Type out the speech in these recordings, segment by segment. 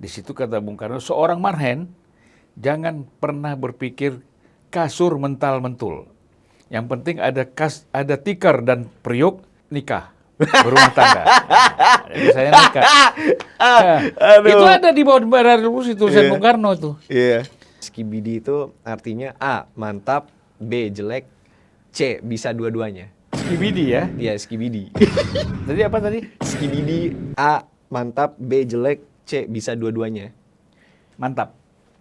Di situ kata Bung Karno, seorang marhen jangan pernah berpikir kasur mental-mentul. Yang penting ada tikar dan periuk, nikah, berumah tangga. Jadi saya nikah. Itu ada di bawah bara revolusi tulisan Bung Karno itu. Iya. Skibidi itu artinya A, mantap, B, jelek, C, bisa dua-duanya. Skibidi ya. Iya, skibidi. Tadi apa tadi? Skibidi, A, mantap, B, jelek, C, bisa dua-duanya. Mantap.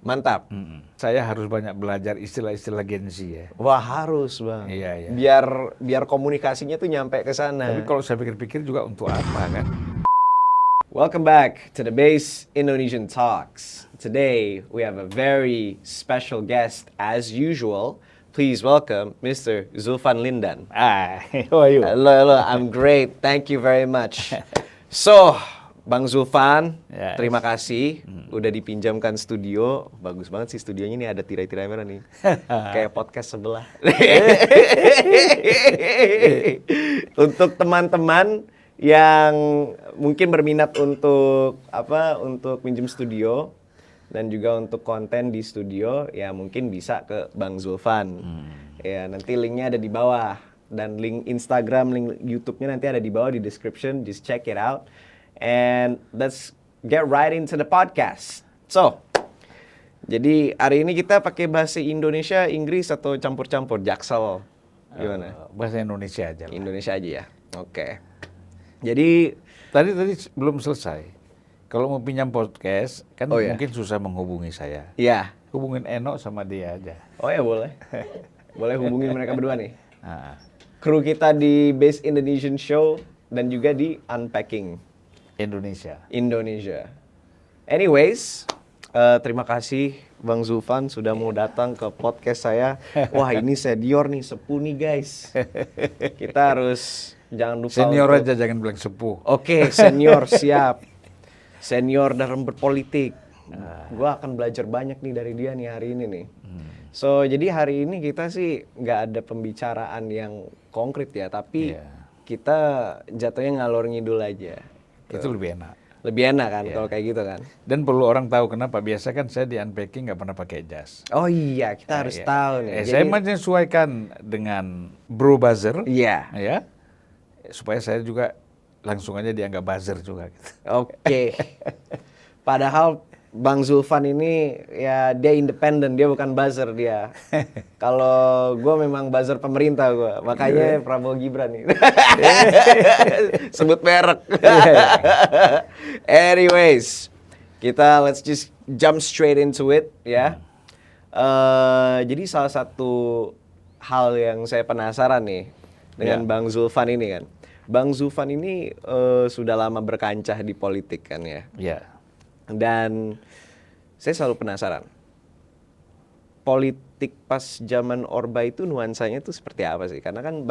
Mantap. Saya harus banyak belajar istilah-istilah Gen Z ya. Wah, harus, Bang. Iya, iya. Biar komunikasinya tuh nyampe ke sana. Tapi kalau saya pikir-pikir juga untuk apa kan? Welcome back to the Base Indonesian Talks. Today we have a very special guest as usual. Please welcome Mr. Zulfan Lindan. How are you? Hello, I'm great. Thank you very much. So, Bang Zulfan, Yes. terima kasih udah dipinjamkan studio. Bagus banget sih studionya, nih ada tirai-tirai merah nih. Kayak podcast sebelah. Untuk teman-teman yang mungkin berminat untuk minjem studio dan juga untuk konten di studio, ya mungkin bisa ke Bang Zulfan. Ya, nanti linknya ada di bawah, dan link Instagram, link YouTube-nya nanti ada di bawah di description. Just check it out. And let's get right into the podcast. So, jadi hari ini kita pakai bahasa Indonesia, Inggris, atau campur-campur? Jaksel, gimana? Bahasa Indonesia aja lah. Indonesia aja ya. Oke. Jadi Tadi belum selesai. Kalau mau pinjam podcast, kan Oh, ya. mungkin susah menghubungi saya. ya. Hubungin Eno sama dia aja. Oh ya, boleh. Boleh hubungin mereka berdua nih. Nah, Kru kita di Base Indonesian Show dan juga di Unpacking Indonesia. Anyways, terima kasih Bang Zulfan sudah mau datang ke podcast saya. Wah, ini senior nih, sepuh nih guys. Kita harus jangan lupa senior untuk- aja, jangan bilang sepuh. Oke, senior siap. Senior dalam berpolitik. Gua akan belajar banyak nih dari dia nih hari ini nih. So, jadi hari ini kita sih nggak ada pembicaraan yang konkret ya, tapi Iya. kita jatuhnya ngalor ngidul aja. Itu lebih enak. Lebih enak kan kalau kayak gitu kan. Dan perlu orang tahu kenapa. Biasa kan saya di Unpacking nggak pernah pakai jas. Oh iya, kita harus Iya. tahu nih. Saya menyesuaikan dengan bro buzzer. Iya. Ya, supaya saya juga langsung aja dianggap buzzer juga. Gitu. Oke. Padahal Bang Zulfan ini ya dia independen, dia bukan buzzer dia. Kalau gue memang buzzer pemerintah gue, makanya Prabowo Gibran nih. Sebut merek. Anyways, let's just jump straight into it ya. Jadi salah satu hal yang saya penasaran nih dengan Bang Zulfan ini kan. Bang Zulfan ini sudah lama berkancah di politik kan ya. Ya. Dan saya selalu penasaran, politik pas zaman Orba itu nuansanya itu seperti apa sih? Karena kan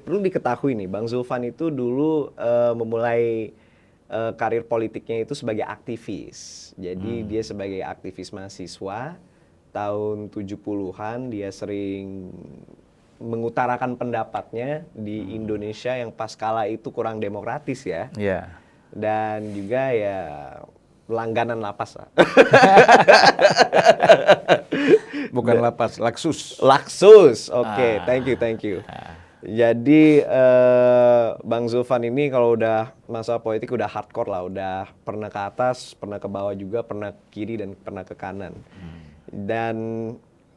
perlu diketahui nih, Bang Zulfan itu dulu memulai karir politiknya itu sebagai aktivis. Jadi dia sebagai aktivis mahasiswa, tahun 70-an dia sering mengutarakan pendapatnya di Indonesia yang pas kala itu kurang demokratis ya. Iya. Dan juga ya langganan lapas lah. Bukan lapas, Laksus. Laksus, oke, thank you. Jadi Bang Zulfan ini kalau udah masalah politik udah hardcore lah, udah pernah ke atas, pernah ke bawah juga, pernah ke kiri dan pernah ke kanan. Dan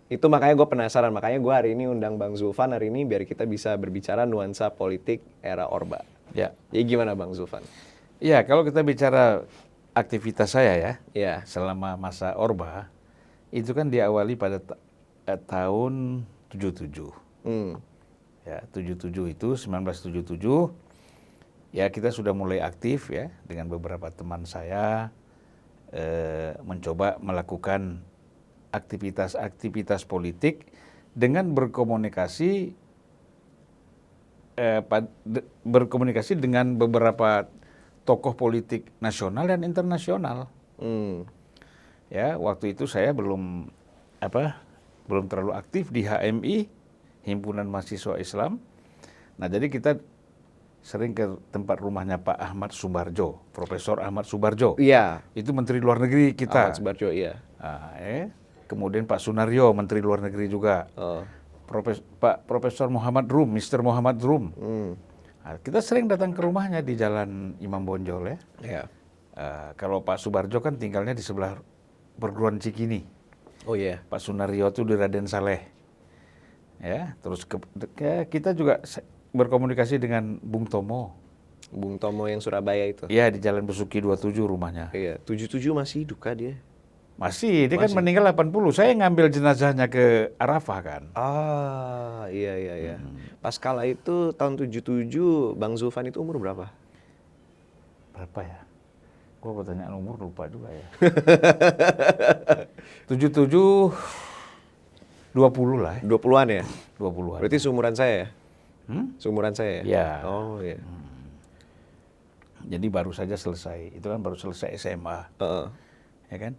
itu makanya gue penasaran, makanya gue hari ini undang Bang Zulfan hari ini biar kita bisa berbicara nuansa politik era Orba. Ya. Jadi gimana Bang Zulfan? Iya, kalau kita bicara aktivitas saya ya, Iya. selama masa Orba, itu kan diawali pada tahun 77. Ya, 77 itu 1977 ya kita sudah mulai aktif ya dengan beberapa teman saya mencoba melakukan aktivitas politik dengan berkomunikasi dengan beberapa tokoh politik nasional dan internasional. Ya, waktu itu saya belum terlalu aktif di HMI, Himpunan Mahasiswa Islam. Nah, jadi sering ke tempat rumahnya Pak Ahmad Subarjo, Profesor Ahmad Subarjo. Iya. Itu Menteri Luar Negeri kita. Ahmad Subarjo, iya. Kemudian Pak Sunario, Menteri Luar Negeri juga. Oh. Pak Profesor Muhammad Rum, Mr. Muhammad Rum. Hmm. Nah, kita sering datang ke rumahnya di Jalan Imam Bonjol ya. Iya. Kalau Pak Subarjo kan tinggalnya di sebelah perguruan Cikini. Oh iya. Pak Sunario itu di Raden Saleh. Ya, terus kita juga berkomunikasi dengan Bung Tomo. Bung Tomo yang Surabaya itu. Iya, di Jalan Besuki 27 rumahnya. Iya, 77 masih hidup kah dia? Masih, dia kan meninggal 80. Saya ngambil jenazahnya ke Arafah kan. Ah, iya. Pas kala itu tahun 77, Bang Zulfan itu umur berapa? Berapa ya? Gua pertanyaan umur lupa juga ya. 77 20 lah ya. 20-an ya? 20-an. Berarti seumuran saya ya? Seumuran saya ya? Iya. Oh iya. Jadi baru saja selesai. Itu kan baru selesai SMA. Heeh. Ya kan?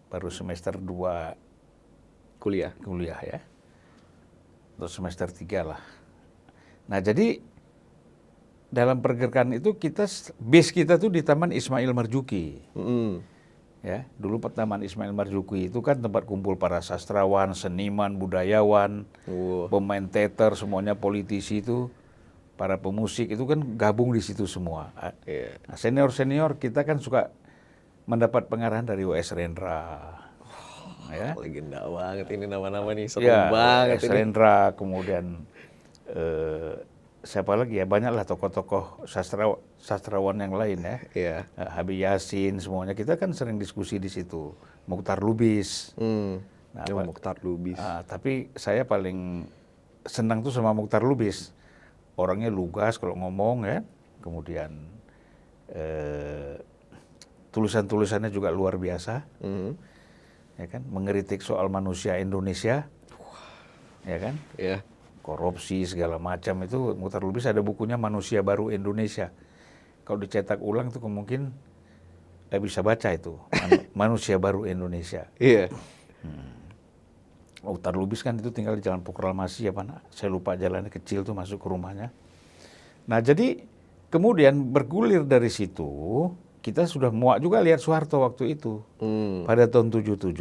Baru semester 2 Kuliah. ya. Terus semester 3 lah. Nah, jadi dalam pergerakan itu base kita tuh di Taman Ismail Marzuki. Ya, dulu Taman Ismail Marzuki itu kan tempat kumpul para sastrawan, seniman, budayawan, pemain teater, semuanya politisi itu, para pemusik itu kan gabung di situ semua. Nah, senior kita kan suka mendapat pengarahan dari W.S. Rendra. Ya. Legenda banget ini nama-nama nih, seru Ya, banget W.S. ini. Rendra, kemudian siapa lagi ya, banyaklah tokoh-tokoh sastrawan yang lain ya. Iya. Habib Yasin, semuanya kita kan sering diskusi di situ. Mukhtar Lubis. Mukhtar Lubis. Tapi saya paling senang tuh sama Mukhtar Lubis. Orangnya lugas kalau ngomong ya. Kemudian tulisan-tulisannya juga luar biasa. Ya kan, mengeritik soal manusia Indonesia. Ya kan? Iya. Korupsi segala macam itu Mukhtar Lubis ada bukunya Manusia Baru Indonesia. Kalau dicetak ulang tuh mungkin bisa baca itu Manusia Baru Indonesia. Iya. Mukhtar Lubis kan itu tinggal di Jalan Proklamasi saya lupa jalannya kecil tuh masuk ke rumahnya. Nah, jadi kemudian bergulir dari situ kita sudah muak juga lihat Soeharto waktu itu pada tahun 77.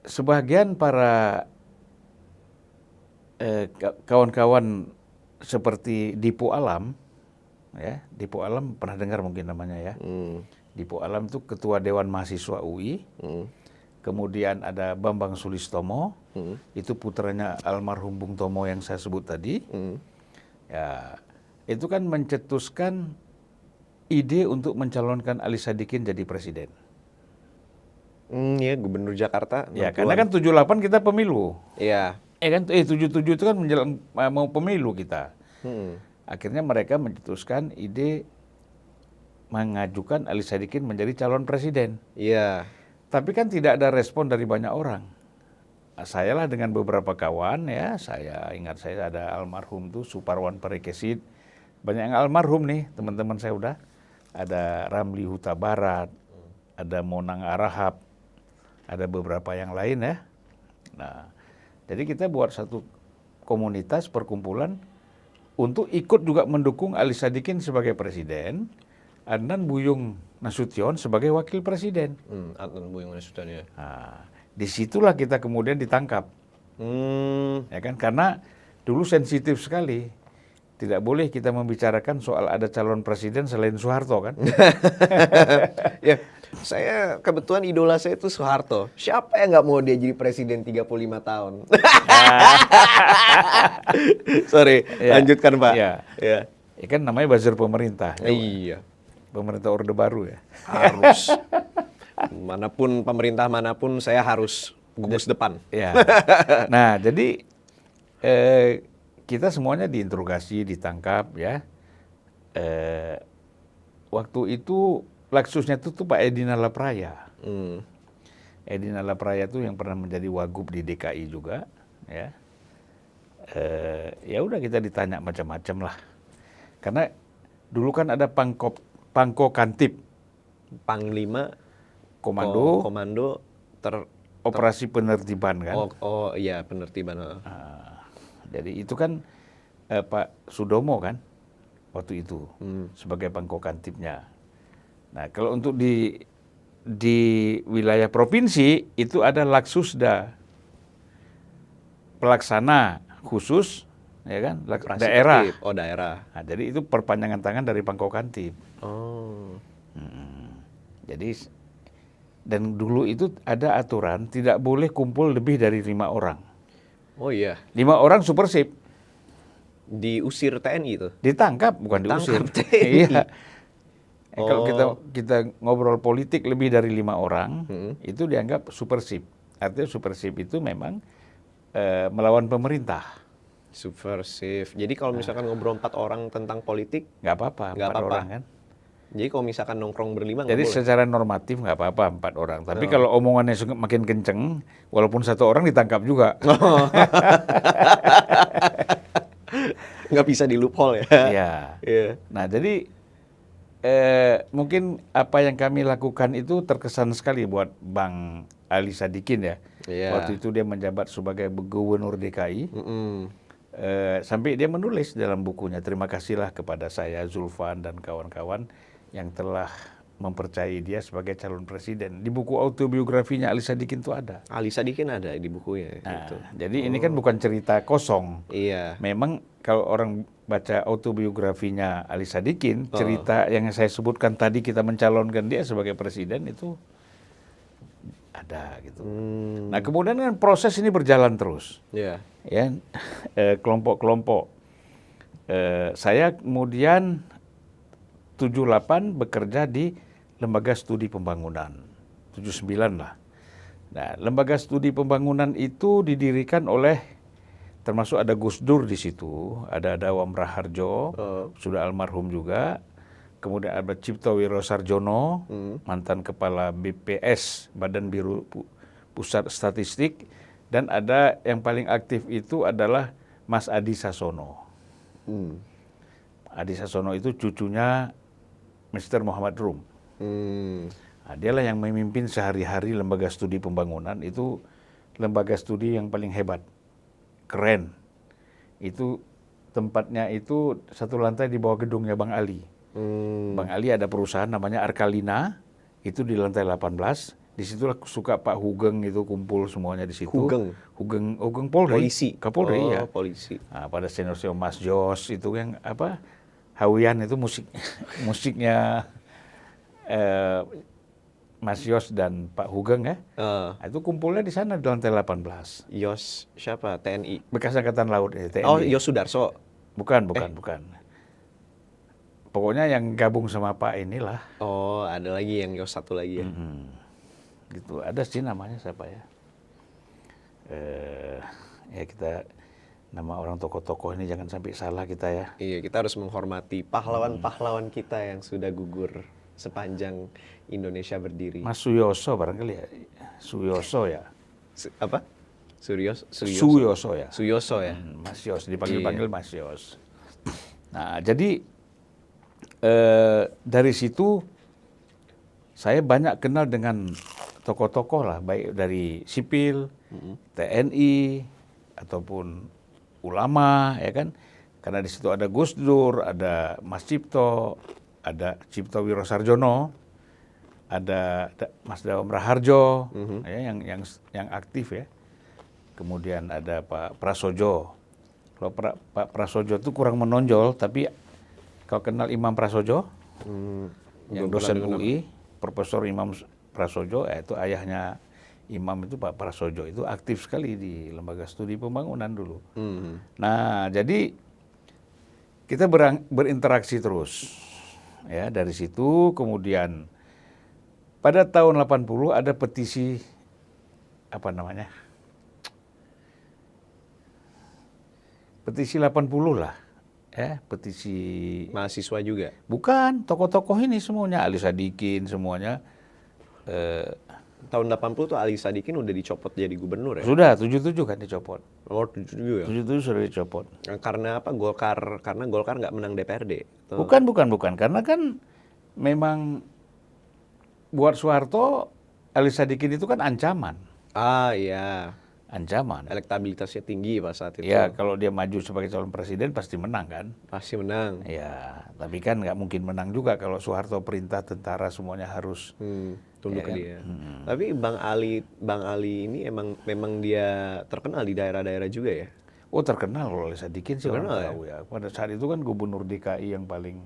Sebagian para kawan-kawan seperti Dipo Alam, ya, Dipo Alam pernah dengar mungkin namanya ya. Dipo Alam itu ketua Dewan Mahasiswa UI. Kemudian ada Bambang Sulistomo, itu putranya almarhum Bung Tomo yang saya sebut tadi. Ya, itu kan mencetuskan ide untuk mencalonkan Ali Sadikin jadi presiden. Ya, Gubernur Jakarta. Ya, karena kan 78 kita pemilu. Iya. Kan 77 itu kan mau pemilu kita. Akhirnya mereka mencetuskan ide mengajukan Ali Sadikin menjadi calon presiden. Iya. Tapi kan tidak ada respon dari banyak orang. Saya lah dengan beberapa kawan ya, saya ingat saya ada almarhum tuh Suparwan Parekesit. Banyak yang almarhum nih, teman-teman saya udah. Ada Ramli Huta Barat, ada Monang Arahap, ada beberapa yang lain ya. Nah, jadi kita buat satu komunitas perkumpulan untuk ikut juga mendukung Ali Sadikin sebagai presiden, Adnan Buyung Nasution sebagai wakil presiden. Adnan Buyung Nasution ya. Nah, disitulah kita kemudian ditangkap, ya kan? Karena dulu sensitif sekali, tidak boleh kita membicarakan soal ada calon presiden selain Soeharto kan? Ya, saya kebetulan idola saya itu Soeharto. Siapa yang nggak mau dia jadi presiden 35 tahun? Sorry, lanjutkan Pak. Iya. Ya. Ya kan namanya buzzer pemerintah. Iya. Pemerintah Orde Baru ya. Harus. Pemerintah manapun saya harus gugus depan. Ya. Nah, jadi kita semuanya diinterogasi, ditangkap ya. Waktu itu Laksusnya itu tuh Pak Edi Nalapraya. Edi Nalapraya itu yang pernah menjadi wagub di DKI juga, ya. Ya udah kita ditanya macam-macam lah. Karena dulu kan ada Pangko Kantip, Panglima Komando Operasi Penertiban kan. Oh iya, penertiban. Jadi itu kan Pak Sudomo kan waktu itu sebagai Pangkokantipnya. Nah, kalau untuk di wilayah provinsi itu ada Laksusda, pelaksana khusus, ya kan, Operasi daerah. tertib. Oh, daerah. Nah, jadi itu perpanjangan tangan dari Pangkokantip. Oh. Jadi dan dulu itu ada aturan tidak boleh kumpul lebih dari 5 orang. Oh iya, 5 orang supersip. diusir TNI itu. Ditangkap, bukan diusir. Ditangkap TNI. Iya. Kalau Oh. kita ngobrol politik lebih dari 5 orang, itu dianggap supersip. Artinya supersip itu memang melawan pemerintah. Subversif. Jadi kalau misalkan ngobrol 4 orang tentang politik, Nggak apa-apa, nggak 4 apa-apa. orang kan. Jadi kalau misalkan nongkrong berlima nggak Jadi boleh. secara normatif nggak apa-apa 4 orang. Tapi kalau omongannya makin kenceng, walaupun 1 orang ditangkap juga. Nggak bisa di loophole ya. Iya. Iya. Nah, jadi mungkin apa yang kami lakukan itu terkesan sekali buat Bang Ali Sadikin ya. Iya. Waktu itu dia menjabat sebagai Gubernur DKI. Sampai dia menulis dalam bukunya, terima kasihlah kepada saya, Zulfan dan kawan-kawan yang telah mempercayai dia sebagai calon presiden. Di buku autobiografinya Ali Sadikin itu ada. Ali Sadikin ada di bukunya. Nah, gitu. jadi ini kan bukan cerita kosong. Iya. Memang kalau orang baca autobiografinya Ali Sadikin, cerita yang saya sebutkan tadi kita mencalonkan dia sebagai presiden itu ada gitu. Nah, kemudian kan proses ini berjalan terus. Iya. Ya, kelompok-kelompok. Saya kemudian 78 bekerja di Lembaga Studi Pembangunan. 79 lah. Nah, Lembaga Studi Pembangunan itu didirikan oleh, termasuk ada Gus Dur di situ, ada Dawam Raharjo, sudah almarhum juga. Kemudian ada Cipto Wiro Sarjono, mantan kepala BPS, Badan Biru Pusat Statistik, dan ada yang paling aktif itu adalah Mas Adi Sasono. Adi Sasono itu cucunya Mr. Muhammad Rum. Nah, dialah yang memimpin sehari-hari Lembaga Studi Pembangunan. Itu lembaga studi yang paling hebat, keren. Itu tempatnya itu 1 lantai di bawah gedungnya Bang Ali. Bang Ali ada perusahaan namanya Arkalina, itu di lantai 18. Di situlah suka Pak Hugeng itu kumpul semuanya di situ. Hugeng Polri. Polisi. Kapolri ya. Polisi. Nah, pada senior Mas Jos itu yang apa? Hawian itu musiknya Mas Yos dan Pak Hugeng ya. Itu kumpulnya di sana di lantai 18. Yos siapa? TNI. Bekas Angkatan Laut ya, TNI. Oh, Yos Sudarso. Bukan. Pokoknya yang gabung sama Pak inilah. Oh, ada lagi yang Yos satu lagi ya. Gitu. Ada sih namanya siapa ya? Ya kita nama orang tokoh-tokoh ini jangan sampai salah kita ya. Iya, kita harus menghormati pahlawan-pahlawan kita yang sudah gugur sepanjang Indonesia berdiri. Mas Suyoso barangkali ya. Suyoso ya. Apa? Suyoso ya. Suyoso ya. Mas Yos, dipanggil-panggil Mas Yos. Nah, jadi dari situ saya banyak kenal dengan tokoh-tokoh lah, baik dari sipil, TNI, ataupun ulama, ya kan? Karena di situ ada Gus Dur, ada Mas Cipto, ada Cipto Wiro Sarjono, ada Mas Dawam Raharjo, ya, yang aktif ya. Kemudian ada Pak Prasojo. Kalau Pak Prasojo itu kurang menonjol, tapi kalau kenal Imam Prasojo, yang dosen UI, Profesor Imam Prasojo, itu ayahnya Imam itu Pak Prasojo, itu aktif sekali di Lembaga Studi Pembangunan dulu. Nah, jadi kita berinteraksi terus. Ya, dari situ kemudian pada tahun 80 ada petisi apa namanya? Petisi 80 lah. Ya, petisi mahasiswa juga. Bukan, tokoh-tokoh ini semuanya, Ali Sadikin semuanya. Tahun 80 tuh Ali Sadikin udah dicopot jadi gubernur ya? Sudah, 77 kan dicopot. Oh, 77 ya? 77 sudah dicopot. Karena apa? Karena Golkar nggak menang DPRD? Tuh. Bukan. Karena kan memang buat Soeharto, Ali Sadikin itu kan ancaman. Ah, iya. ancaman. Elektabilitasnya tinggi pas saat itu. Ya, kalau dia maju sebagai calon presiden pasti menang kan? Pasti menang. Ya, tapi kan nggak mungkin menang juga kalau Soeharto perintah tentara semuanya harus. Tunduk Ya ke kan? dia. Tapi Bang Ali ini memang dia terkenal di daerah-daerah juga ya. Oh, terkenal kalau Ali Sadikin sih orang Terkenal, tahu ya. Pada saat itu kan gubernur DKI yang paling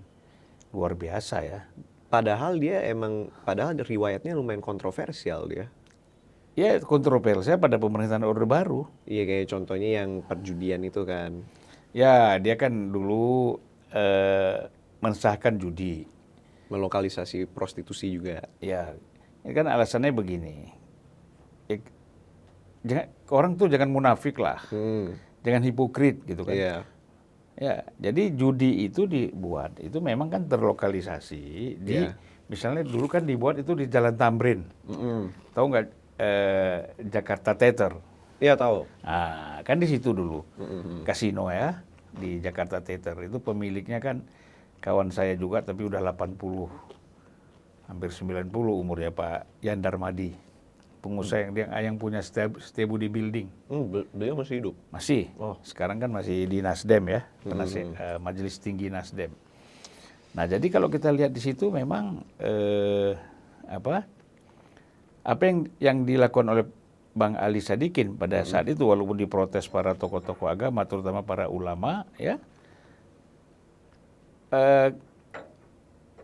luar biasa ya. Padahal riwayatnya lumayan kontroversial dia. Ya, kontroversinya pada pemerintahan Orde Baru. Iya, kayak contohnya yang perjudian itu kan. Ya, dia kan dulu mensahkan judi. Melokalisasi prostitusi juga. Ya, ini kan alasannya begini. Orang tuh jangan munafik lah. Jangan hipokrit gitu kan. Iya. Ya, jadi judi itu dibuat, itu memang kan terlokalisasi di, misalnya dulu kan dibuat itu di Jalan Tamrin. Tahu nggak Jakarta Theater? Iya, tahu. Nah, kan di situ dulu kasino ya di Jakarta Theater. Itu pemiliknya kan kawan saya juga, tapi udah 80, hampir 90 umurnya, Pak Yandar Madi. Pengusaha yang punya Setiabudi Building. Beliau masih hidup? Masih. Sekarang kan masih di Nasdem ya, Majelis Tinggi Nasdem. Nah, jadi kalau kita lihat di situ memang apa yang dilakukan oleh Bang Ali Sadikin pada saat itu, walaupun diprotes para tokoh-tokoh agama, terutama para ulama, ya,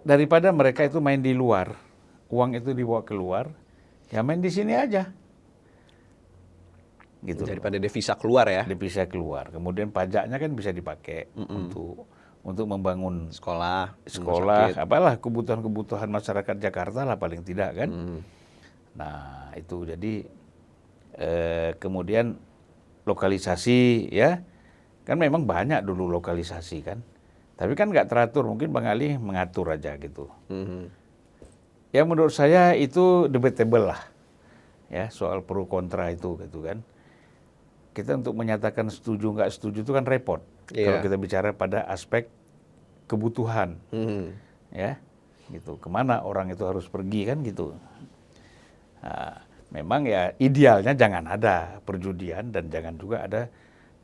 daripada mereka itu main di luar, uang itu dibawa keluar, ya main di sini aja. Gitu. Daripada devisa keluar ya. Devisa keluar. Kemudian pajaknya kan bisa dipakai untuk membangun sekolah, apalah kebutuhan masyarakat Jakarta lah paling tidak kan. Nah, itu jadi kemudian lokalisasi ya. Kan memang banyak dulu lokalisasi kan. Tapi kan nggak teratur, mungkin Bang Ali mengatur aja gitu. Ya menurut saya itu debatable lah, ya soal pro kontra itu gitu kan. Kita untuk menyatakan setuju nggak setuju itu kan repot. Kalau kita bicara pada aspek kebutuhan, ya, gitu. Kemana orang itu harus pergi kan gitu. Nah, memang ya idealnya jangan ada perjudian dan jangan juga ada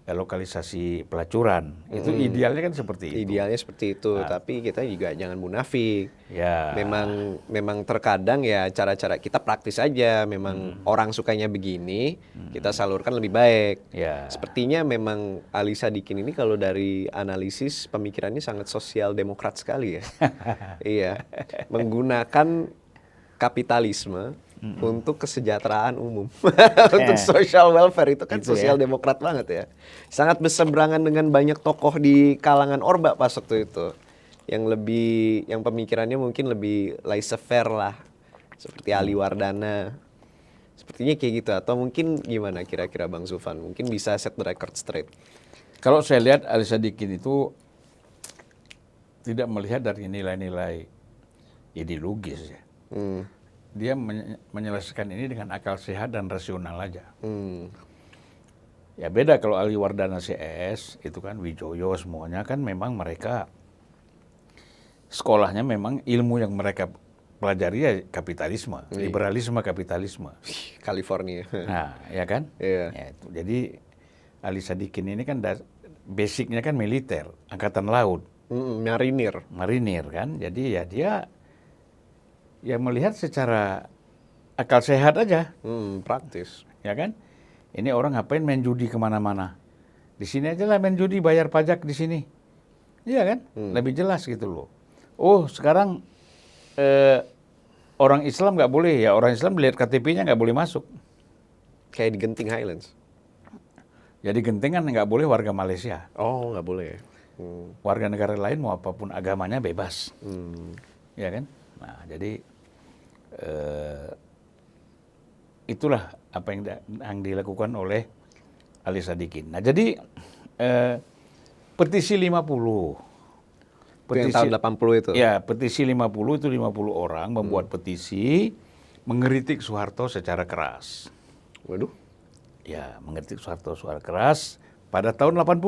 lokalisasi pelacuran. Itu idealnya kan seperti itu. Idealnya seperti itu, tapi kita juga jangan munafik. Ya. Memang terkadang ya cara-cara kita praktis aja. Memang orang sukanya begini, kita salurkan lebih baik. Ya. Sepertinya memang Ali Sadikin ini kalau dari analisis pemikirannya sangat sosial demokrat sekali ya. Iya, menggunakan kapitalisme untuk kesejahteraan umum. Untuk social welfare itu kan sosial demokrat banget ya. Sangat berseberangan dengan banyak tokoh di kalangan Orba pas waktu itu. Yang pemikirannya mungkin lebih laissez-faire lah. Seperti Ali Wardana. Sepertinya kayak gitu. Atau mungkin gimana kira-kira Bang Zufan? Mungkin bisa set the record straight. Kalau saya lihat Ali Sadikin itu tidak melihat dari nilai-nilai ideologis ya. Dia menyelesaikan ini dengan akal sehat dan rasional aja. Ya beda kalau Ali Wardana CS, itu kan Wijoyo semuanya kan memang mereka sekolahnya memang ilmu yang mereka pelajari ya kapitalisme, liberalisme kapitalisme. California. Nah, ya kan? Iya. Ya, itu. Jadi Ali Sadikin ini kan basicnya kan militer, angkatan laut. Marinir kan. Jadi ya dia melihat secara akal sehat aja. Praktis. Ya kan? Ini orang ngapain main judi kemana-mana. Di sini aja lah main judi, bayar pajak di sini. Iya kan? Lebih jelas gitu loh. Oh sekarang orang Islam nggak boleh. Ya orang Islam lihat KTP-nya nggak boleh masuk. Kayak di Genting Highlands. Jadi Genting kan nggak boleh warga Malaysia. Oh nggak boleh. Warga negara lain mau apapun agamanya bebas. Ya kan? Nah, jadi itulah apa yang dilakukan oleh Ali Sadikin. Nah, jadi petisi 50. Petisi, yang tahun 80 itu? Ya, petisi 50 itu 50 orang membuat petisi mengkritik Soeharto secara keras. Waduh. Ya, mengkritik Soeharto secara keras pada tahun 80.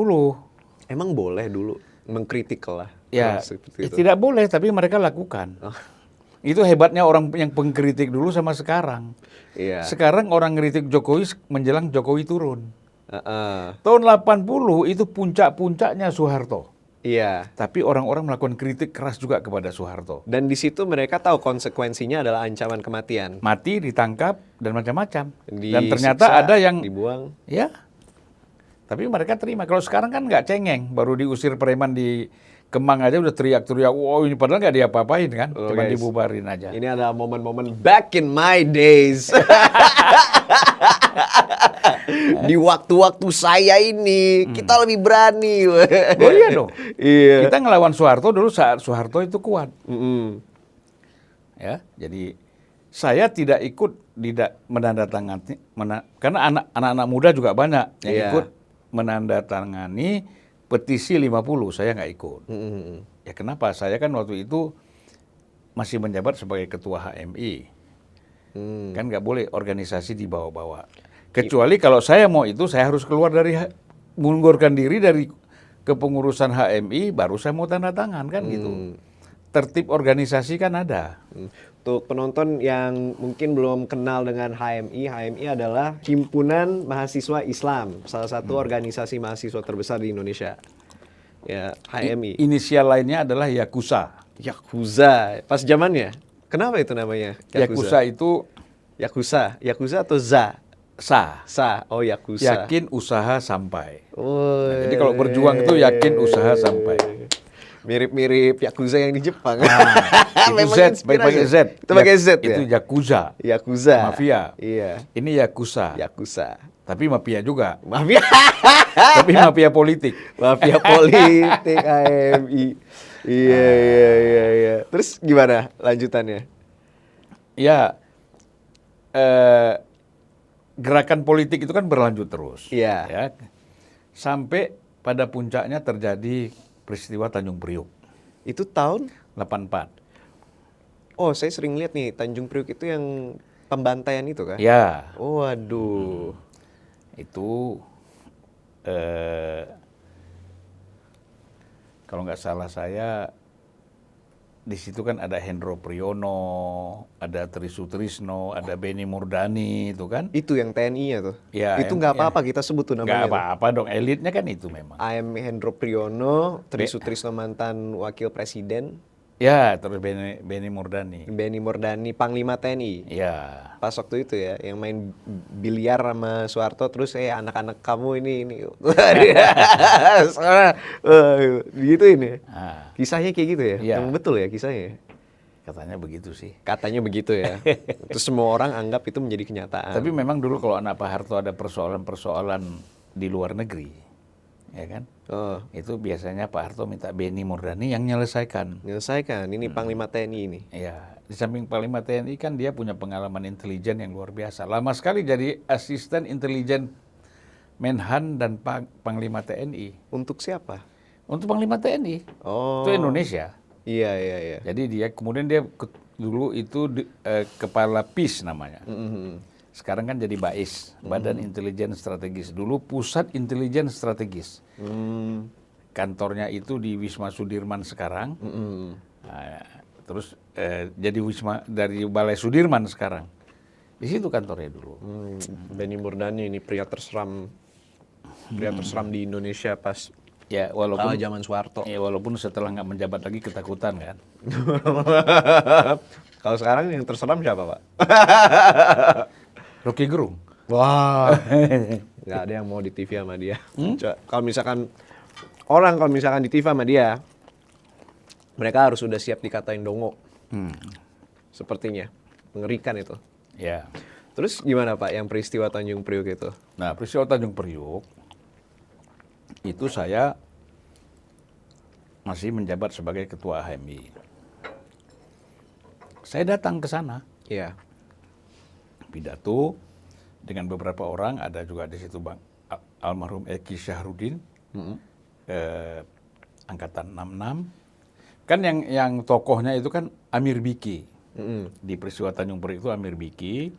Emang boleh dulu mengkritik lah? Ya, tidak boleh, tapi mereka lakukan. Itu hebatnya orang yang pengkritik dulu sama sekarang. Iya. Sekarang orang ngeritik Jokowi menjelang Jokowi turun. Heeh. Tahun 80 itu puncak-puncaknya Soeharto. Iya. Tapi orang-orang melakukan kritik keras juga kepada Soeharto. Dan di situ mereka tahu konsekuensinya adalah ancaman kematian. Mati, ditangkap, dan macam-macam. Dan Disiksa, ternyata ada yang, dibuang. ya, tapi mereka terima. Kalau sekarang kan nggak cengeng, baru diusir preman di Kemang aja udah teriak-teriak, wow ini padahal nggak diapa-apain kan, Oh, cuma guys. dibubarin aja. Ini adalah momen-momen back in my days. Di waktu-waktu saya ini kita lebih berani. Oh iya dong. Iya. Kita ngelawan Soeharto dulu saat Soeharto itu kuat. Mm-mm. Ya, jadi saya tidak ikut menandatangani, karena anak-anak muda juga banyak yang Iya. ikut menandatangani petisi 50, saya nggak ikut. Mm-mm. Ya kenapa? Saya kan waktu itu masih menjabat sebagai ketua HMI. Kan nggak boleh organisasi dibawa-bawa. Kecuali kalau saya mau itu, saya harus keluar dari, mengundurkan diri dari kepengurusan HMI, baru saya mau tanda tangan kan gitu. Tertib organisasi kan ada. Untuk penonton yang mungkin belum kenal dengan HMI, HMI adalah Himpunan Mahasiswa Islam, salah satu organisasi mahasiswa terbesar di Indonesia. Ya, HMI. Inisial lainnya adalah Yakuza. Yakuza, pas zamannya. Kenapa itu namanya? Yakuza itu Yakuza, Yakuza atau Za? sah. Sa, oh Yakuza. Yakin usaha sampai. Oh, Nah, jadi kalau berjuang itu yakin usaha sampai. mirip-mirip Yakuza yang di Jepang. Itu Memang Z, pakai Z. Itu pakai Z ya? Itu Yakuza. Yakuza. Mafia. Iya. Ini Yakuza. Yakuza. Tapi mafia juga. Mafia. Tapi mafia politik. Mafia politik HMI. Iya. Terus gimana lanjutannya? Ya, gerakan politik itu kan berlanjut terus. Iya. Ya. Sampai pada puncaknya terjadi peristiwa Tanjung Priuk Itu tahun? 84. Oh, saya sering lihat nih Tanjung Priuk itu yang pembantaian itu kan? Ya, Oh, waduh. itu kalau nggak salah saya di situ kan ada Hendro Priyono, ada Tri Sutrisno, ada Beni Murdani itu kan. Itu yang TNI-nya tuh. Ya, Itu yang- nggak apa-apa kita sebut tuh Nggak namanya. tuh. apa-apa dong, elitnya kan itu memang. AM Hendro Priyono, Tri Sutrisno mantan wakil presiden, Ya, terus Beni Murdani. Beni Murdani Panglima TNI. Ya, Pas waktu itu ya, yang main biliar sama Soeharto, terus anak-anak kamu ini. Gitu ini. nah, Kisahnya kayak gitu ya? Iya. Emang betul ya kisahnya? katanya begitu sih. Katanya begitu ya. Terus semua orang anggap itu menjadi kenyataan. Tapi memang dulu kalau anak Pak Harto ada persoalan-persoalan di luar negeri, ya kan? Oh, Itu biasanya Pak Harto minta Beni Murdani yang menyelesaikan. menyelesaikan. Ini Panglima TNI ini. Ya, di samping Panglima TNI kan dia punya pengalaman intelijen yang luar biasa. Lama sekali jadi asisten intelijen Menhan dan Panglima TNI. Untuk siapa? Untuk Panglima TNI, Oh. itu Indonesia. Iya. Jadi dia kemudian dulu itu kepala PIS namanya. Sekarang kan jadi BAIS, Badan Intelijen Strategis. Dulu Pusat Intelijen Strategis. Kantornya itu di Wisma Sudirman sekarang. Nah, terus jadi Wisma dari Balai Sudirman sekarang. Di situ kantornya dulu. Beni Murdani ini pria terseram di Indonesia pas Ya walaupun zaman Soeharto. walaupun setelah nggak menjabat lagi ketakutan kan. Kalau sekarang yang terseram siapa, Pak? Rocky Gerung. Wah. Nggak ada yang mau di TV sama dia. Kalau misalkan di TV sama dia, mereka harus sudah siap dikatain dongo. Sepertinya. Mengerikan itu. Ya. Terus gimana, Pak, yang peristiwa Tanjung Priuk itu? Nah, peristiwa Tanjung Priuk itu saya masih menjabat sebagai ketua HMI. Saya datang ke sana, Iya. pidato dengan beberapa orang, ada juga di situ Bang almarhum Eki Syahrudin, angkatan 66. Kan yang tokohnya itu kan Amir Biki. Di peristiwa Tanjung Priuk itu Amir Biki.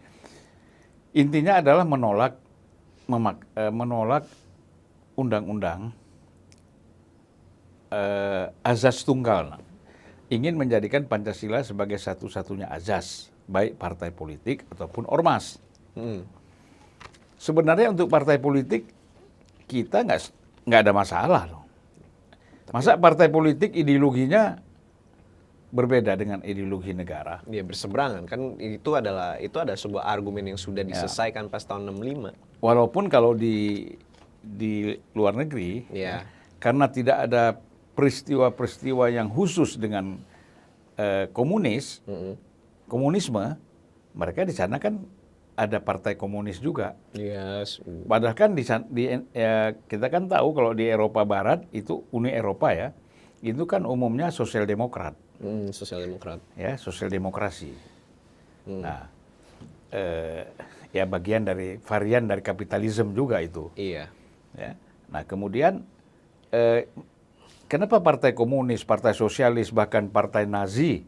Intinya adalah menolak undang-undang azas tunggal ingin menjadikan Pancasila sebagai satu-satunya azas, baik partai politik ataupun ormas. Sebenarnya untuk partai politik kita nggak ada masalah loh. Masa partai politik ideologinya berbeda dengan ideologi negara? Dia berseberangan kan, itu ada sebuah argumen yang sudah diselesaikan pas tahun 65. Walaupun kalau di luar negeri, Ya. karena tidak ada peristiwa-peristiwa yang khusus dengan komunisme, mereka di sana kan ada partai komunis juga. Yes. Padahal kan kita kan tahu kalau di Eropa Barat itu Uni Eropa ya, itu kan umumnya sosial demokrat, Sosial Demokrat. ya sosial demokrasi. Nah, ya bagian dari varian dari kapitalisme juga itu. Iya. Ya. Nah kemudian kenapa partai komunis, partai sosialis, bahkan partai Nazi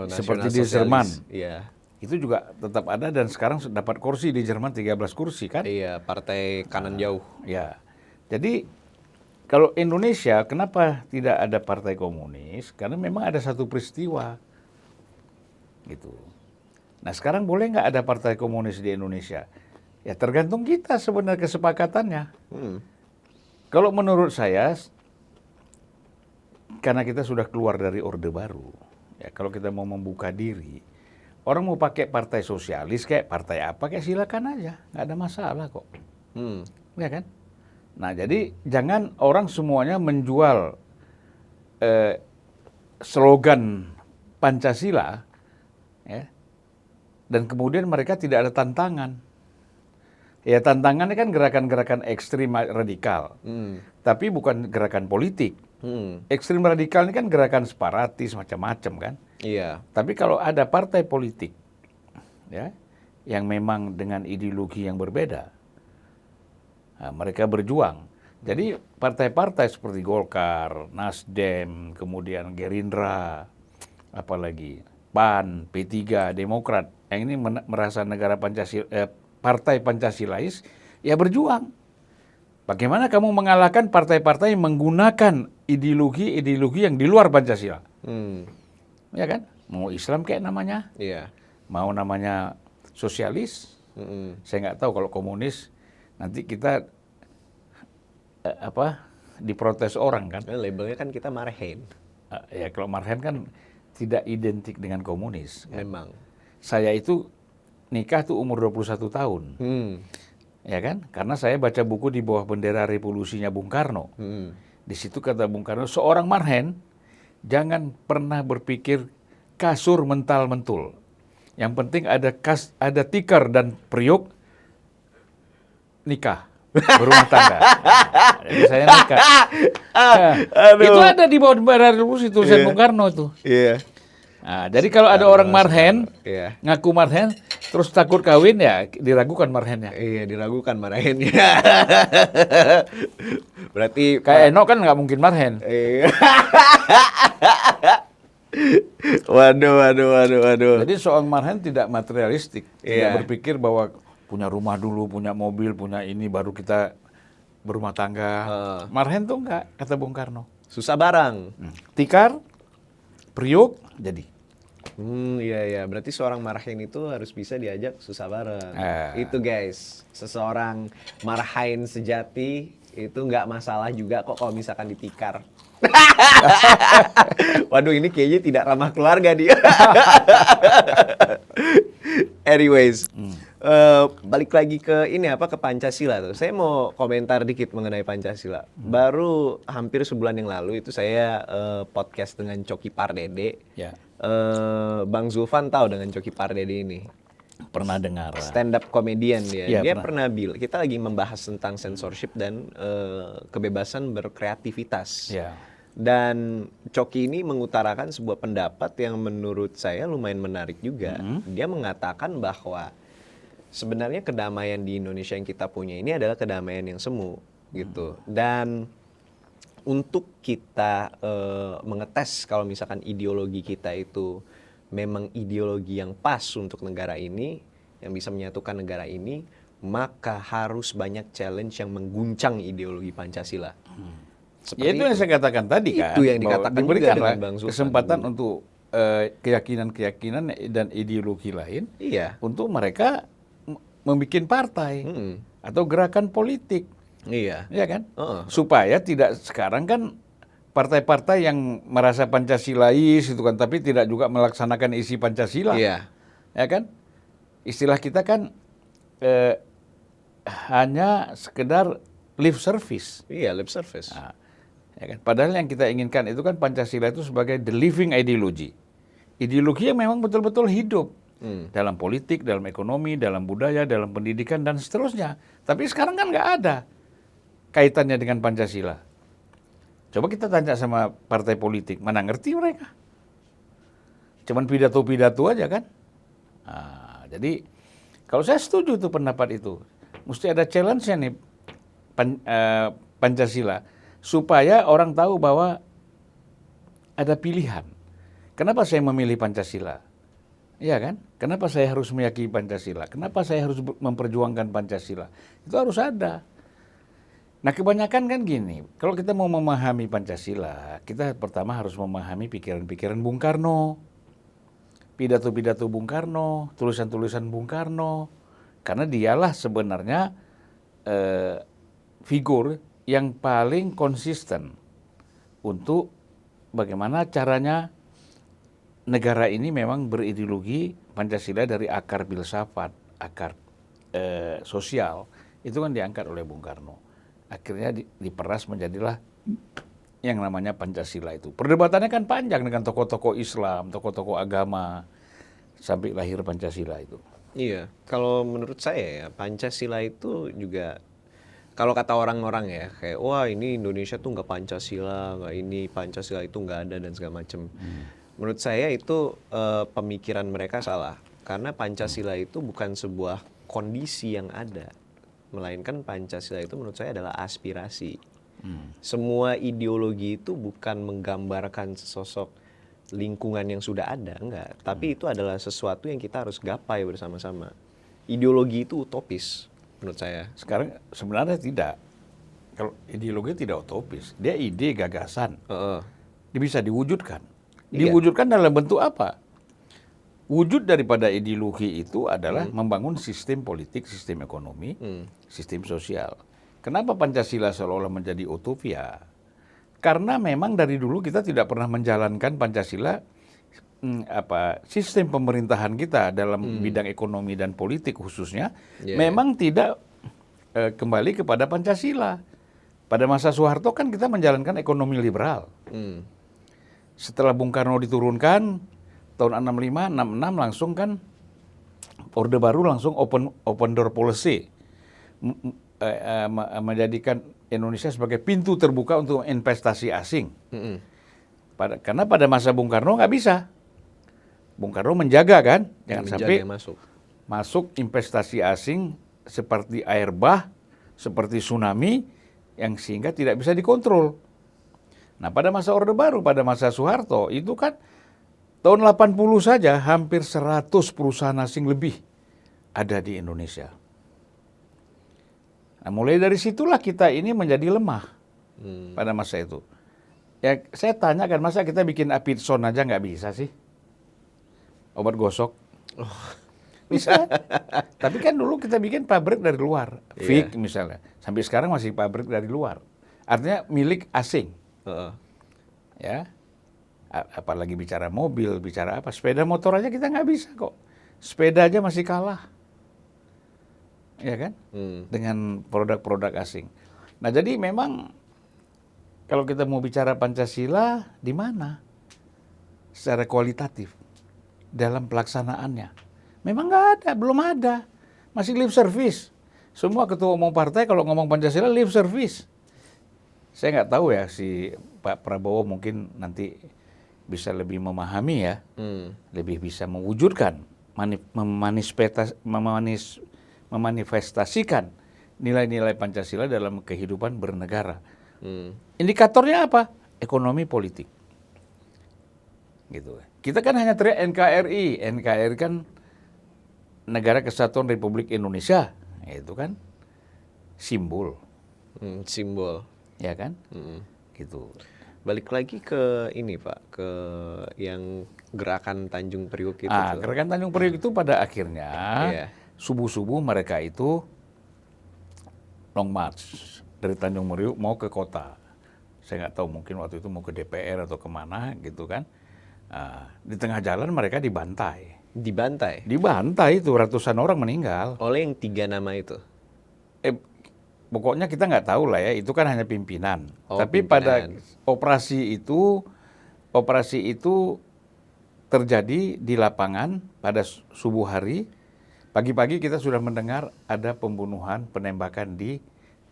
seperti di Jerman Iya. itu juga tetap ada dan sekarang dapat kursi di Jerman 13 kursi kan? Iya, partai kanan jauh. Ya. Jadi kalau Indonesia kenapa tidak ada partai komunis? Karena memang ada satu peristiwa gitu. Nah sekarang boleh nggak ada partai komunis di Indonesia? Ya tergantung kita sebenarnya kesepakatannya. Kalau menurut saya, karena kita sudah keluar dari Orde Baru, ya kalau kita mau membuka diri, orang mau pakai partai sosialis kayak partai apa kayak silakan aja, nggak ada masalah kok, ya kan? Nah jadi jangan orang semuanya menjual slogan Pancasila, ya, dan kemudian mereka tidak ada tantangan. Ya tantangannya kan gerakan-gerakan ekstrim radikal, tapi bukan gerakan politik. Ekstrim radikal ini kan gerakan separatis macam-macam kan. Iya. Tapi kalau ada partai politik, ya, yang memang dengan ideologi yang berbeda, nah, mereka berjuang. Jadi partai-partai seperti Golkar, Nasdem, kemudian Gerindra, apalagi PAN, P3, Demokrat, yang ini merasa negara Pancasila, partai Pancasilais, ya berjuang. Bagaimana kamu mengalahkan partai-partai yang menggunakan ideologi-ideologi yang di luar Pancasila? Ya kan? Mau Islam kayak namanya, Iya. mau namanya sosialis. Saya nggak tahu kalau komunis nanti kita diprotes orang kan? Labelnya kan kita Marhen. Ya kalau Marhen kan tidak identik dengan komunis. Kan? Memang. Saya itu nikah tuh umur 21 tahun. Ya kan? Karena saya baca buku di bawah bendera revolusinya Bung Karno. Di situ kata Bung Karno, seorang Marhen jangan pernah berpikir kasur mental-mentul. Yang penting ada tikar dan priuk, nikah, berumah tangga. Jadi saya nikah. Itu ada di bawah bendera revolusi tulisan Bung Karno itu. Iya. Nah, jadi kalau ada orang Marhen, ngaku Marhen, terus takut kawin ya diragukan Marhennya. Iya, diragukan Marhennya. Berarti Kayak Eno kan nggak mungkin Marhen. Iya. Waduh. Jadi seorang Marhen tidak materialistik, Iya. tidak berpikir bahwa punya rumah dulu, punya mobil, punya ini baru kita berumah tangga. Marhen tuh enggak, kata Bung Karno. Susah barang. Tikar, priuk, jadi. Iya. Berarti seorang Marhen itu harus bisa diajak susah bareng. Itu guys, seseorang Marhen sejati itu nggak masalah juga kok kalau misalkan ditikar. Waduh, ini kayaknya tidak ramah keluarga dia. Anyways, balik lagi ke ini ke Pancasila tuh. Saya mau komentar dikit mengenai Pancasila. Baru hampir sebulan yang lalu itu saya podcast dengan Coki Pardede. Ya. Bang Zulfan tahu dengan Coki Pardede ini. Pernah dengar. Stand up comedian dia. Ya, Dia pernah bilang, kita lagi membahas tentang censorship dan kebebasan berkreativitas. Ya. Dan Coki ini mengutarakan sebuah pendapat yang menurut saya lumayan menarik juga. Dia mengatakan bahwa sebenarnya kedamaian di Indonesia yang kita punya ini adalah kedamaian yang semu gitu. Dan untuk kita mengetes kalau misalkan ideologi kita itu memang ideologi yang pas untuk negara ini, yang bisa menyatukan negara ini, maka harus banyak challenge yang mengguncang ideologi Pancasila. seperti itu yang saya katakan tadi kan. Itu yang bahwa dikatakan juga diberikanlah dengan Bang Zulfan kesempatan dulu. untuk keyakinan-keyakinan dan ideologi lain Iya. untuk mereka membuat partai Mm-mm. atau gerakan politik, Iya. ya kan? Heeh. Supaya tidak sekarang kan partai-partai yang merasa Pancasilais itu kan, tapi tidak juga melaksanakan isi Pancasila, Iya. ya kan? Istilah kita kan hanya sekedar lip service. Iya, lip service. Nah, ya kan? Padahal yang kita inginkan itu kan Pancasila itu sebagai the living ideology. Ideologi yang memang betul-betul hidup dalam politik, dalam ekonomi, dalam budaya, dalam pendidikan, dan seterusnya. Tapi sekarang kan nggak ada kaitannya dengan Pancasila. Coba kita tanya sama partai politik, mana ngerti mereka? Cuman pidato-pidato aja kan? Nah, jadi kalau saya setuju tuh pendapat itu. Mesti ada challenge-nya nih Pancasila. Supaya orang tahu bahwa ada pilihan. Kenapa saya memilih Pancasila? Iya kan? Kenapa saya harus meyakini Pancasila? Kenapa saya harus memperjuangkan Pancasila? Itu harus ada. Nah kebanyakan kan gini, kalau kita mau memahami Pancasila, kita pertama harus memahami pikiran-pikiran Bung Karno, pidato-pidato Bung Karno, tulisan-tulisan Bung Karno, karena dialah sebenarnya figur yang paling konsisten untuk bagaimana caranya negara ini memang berideologi Pancasila dari akar filsafat, akar sosial, itu kan diangkat oleh Bung Karno. Akhirnya diperas menjadilah yang namanya Pancasila itu. Perdebatannya kan panjang dengan tokoh-tokoh Islam, tokoh-tokoh agama, sampai lahir Pancasila itu. Iya, kalau menurut saya ya Pancasila itu juga kalau kata orang-orang ya kayak wah ini Indonesia tuh nggak Pancasila, nggak ini Pancasila itu nggak ada dan segala macem. Menurut saya itu pemikiran mereka salah karena Pancasila itu bukan sebuah kondisi yang ada, melainkan Pancasila itu menurut saya adalah aspirasi. Semua ideologi itu bukan menggambarkan sesosok lingkungan yang sudah ada, enggak. Tapi itu adalah sesuatu yang kita harus gapai bersama-sama. Ideologi itu utopis menurut saya. Sekarang sebenarnya tidak. Kalau ideologi tidak utopis, dia ide gagasan. Dia bisa diwujudkan. Iya. Diwujudkan dalam bentuk apa? Wujud daripada ideologi itu adalah membangun sistem politik, sistem ekonomi, sistem sosial. Kenapa Pancasila seolah-olah menjadi utopia? Karena memang dari dulu kita tidak pernah menjalankan Pancasila, sistem pemerintahan kita dalam bidang ekonomi dan politik khususnya, memang tidak kembali kepada Pancasila. Pada masa Soeharto kan kita menjalankan ekonomi liberal. Setelah Bung Karno diturunkan, tahun 65, 66 langsung kan Orde Baru langsung open door policy. Menjadikan Indonesia sebagai pintu terbuka untuk investasi asing. Karena pada masa Bung Karno nggak bisa. Bung Karno menjaga kan, jangan sampai masuk investasi asing seperti air bah, seperti tsunami, yang sehingga tidak bisa dikontrol. Nah pada masa Orde Baru, pada masa Soeharto, itu kan tahun 80 saja hampir 100 perusahaan asing lebih ada di Indonesia. Nah, mulai dari situlah kita ini menjadi lemah pada masa itu. Ya, saya tanya kan, masa kita bikin Apidson aja nggak bisa sih? Obat gosok. Bisa. Tapi kan dulu kita bikin pabrik dari luar. Vic misalnya. Sampai sekarang masih pabrik dari luar. Artinya milik asing. Ya. Apalagi bicara mobil, bicara apa. Sepeda motor aja kita nggak bisa kok. Sepeda aja masih kalah. Ya kan? Dengan produk-produk asing. Nah jadi memang kalau kita mau bicara Pancasila, di mana? Secara kualitatif. Dalam pelaksanaannya. Memang nggak ada, belum ada. Masih lip service. Semua ketua umum partai kalau ngomong Pancasila lip service. Saya nggak tahu ya si Pak Prabowo mungkin nanti bisa lebih memahami ya. Lebih bisa mewujudkan, memanifestasikan nilai-nilai Pancasila dalam kehidupan bernegara. Indikatornya apa? Ekonomi politik. Gitu. Kita kan hanya teriak NKRI. NKRI kan Negara Kesatuan Republik Indonesia. Itu kan simbol. Simbol. Ya kan? gitu. Balik lagi ke ini Pak, ke yang gerakan Tanjung Priuk itu tuh. Gerakan Tanjung Priuk itu pada akhirnya Iya. subuh-subuh mereka itu long march dari Tanjung Priuk mau ke kota. Saya nggak tahu, mungkin waktu itu mau ke DPR atau kemana gitu kan. Di tengah jalan mereka dibantai. Dibantai Dibantai itu ratusan orang meninggal. oleh yang 3 nama itu. Pokoknya kita nggak tahu lah ya, itu kan hanya pimpinan. Oh, Tapi pimpinan. pada operasi itu terjadi di lapangan pada subuh hari. Pagi-pagi kita sudah mendengar ada pembunuhan, penembakan di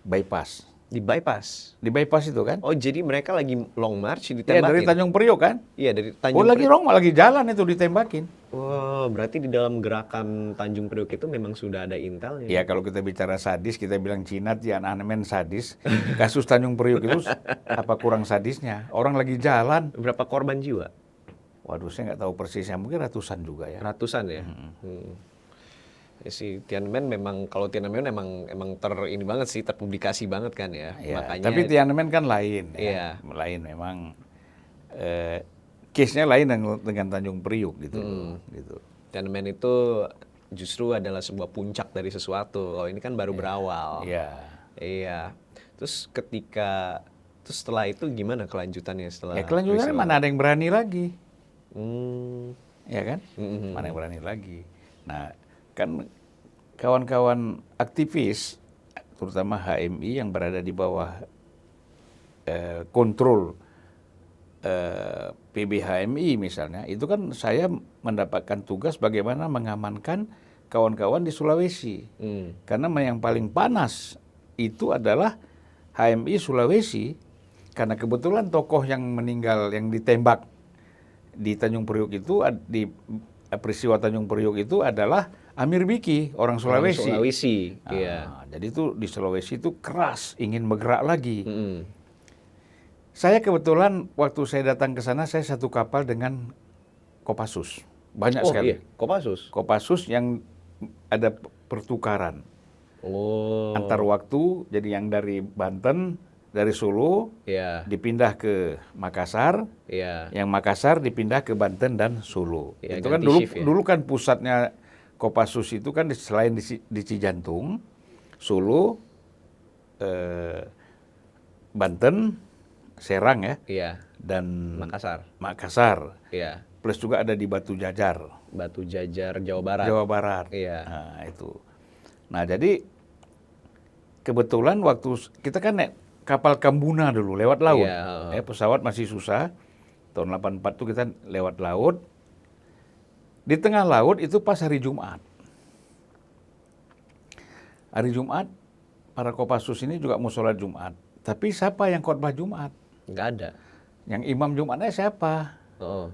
bypass. Di bypass. Di bypass itu kan? Oh, jadi mereka lagi long march Iya, ditembakin. dari Tanjung Priok kan? Iya, dari Oh, Tanjung lagi Priok. lagi jalan itu ditembakin. Wah, berarti di dalam gerakan Tanjung Priok itu memang sudah ada intelnya. Ya kalau kita bicara sadis, kita bilang Cina Tiananmen sadis. Kasus Tanjung Priok itu apa kurang sadisnya? Orang lagi jalan. Berapa korban jiwa? Waduh, saya nggak tahu persisnya, mungkin ratusan juga ya. Ratusan ya. Ya si Tiananmen memang, kalau Tiananmen emang ini banget sih, terpublikasi banget kan ya. Ya, Makanya tapi Tiananmen kan lain Iya. ya. Lain memang case-nya lain dengan Tanjung Priok gitu loh, gitu. Tiananmen itu justru adalah sebuah puncak dari sesuatu. Kalau ini kan baru berawal. Iya. Iya. Terus setelah itu gimana kelanjutannya setelah Ya kelanjutannya peristiwa? mana ada yang berani lagi, Hmm, ya kan? Mana yang berani lagi. Nah, kan kawan-kawan aktivis, terutama HMI yang berada di bawah kontrol PBHMI misalnya, itu kan saya mendapatkan tugas bagaimana mengamankan kawan-kawan di Sulawesi. Karena yang paling panas itu adalah HMI Sulawesi, karena kebetulan tokoh yang meninggal, yang ditembak di Tanjung Priok itu, di peristiwa Tanjung Priok itu adalah Amir Biki, orang Sulawesi. Sulawesi, Nah, iya. Jadi itu di Sulawesi itu keras, ingin bergerak lagi. Mm-mm. Saya kebetulan waktu saya datang ke sana, saya satu kapal dengan Kopassus. Banyak sekali. Iya. Kopassus. Kopassus yang ada pertukaran Oh, antar waktu. Jadi yang dari Banten, dari Solo, iya, dipindah ke Makassar. iya. Yang Makassar dipindah ke Banten dan Solo. Ya, Itu kan ganti dulu, shift ya. dulu kan pusatnya Kopassus itu kan selain di Cijantung, Solo, Banten, Serang ya, Iya, dan Makassar. Makassar. Iya, Plus juga ada di Batu Jajar, Batu Jajar, Jawa Barat. Jawa Barat. Iya. Nah, itu. Nah, jadi kebetulan waktu kita kan naik kapal Kambuna dulu lewat laut. Iya, Pesawat masih susah. Tahun 84 tuh kita lewat laut. Di tengah laut itu pas hari Jumat. Hari Jumat, para Kopassus ini juga mau sholat Jumat. Tapi siapa yang khotbah Jumat? Nggak ada. Yang imam Jumatnya siapa? Oh.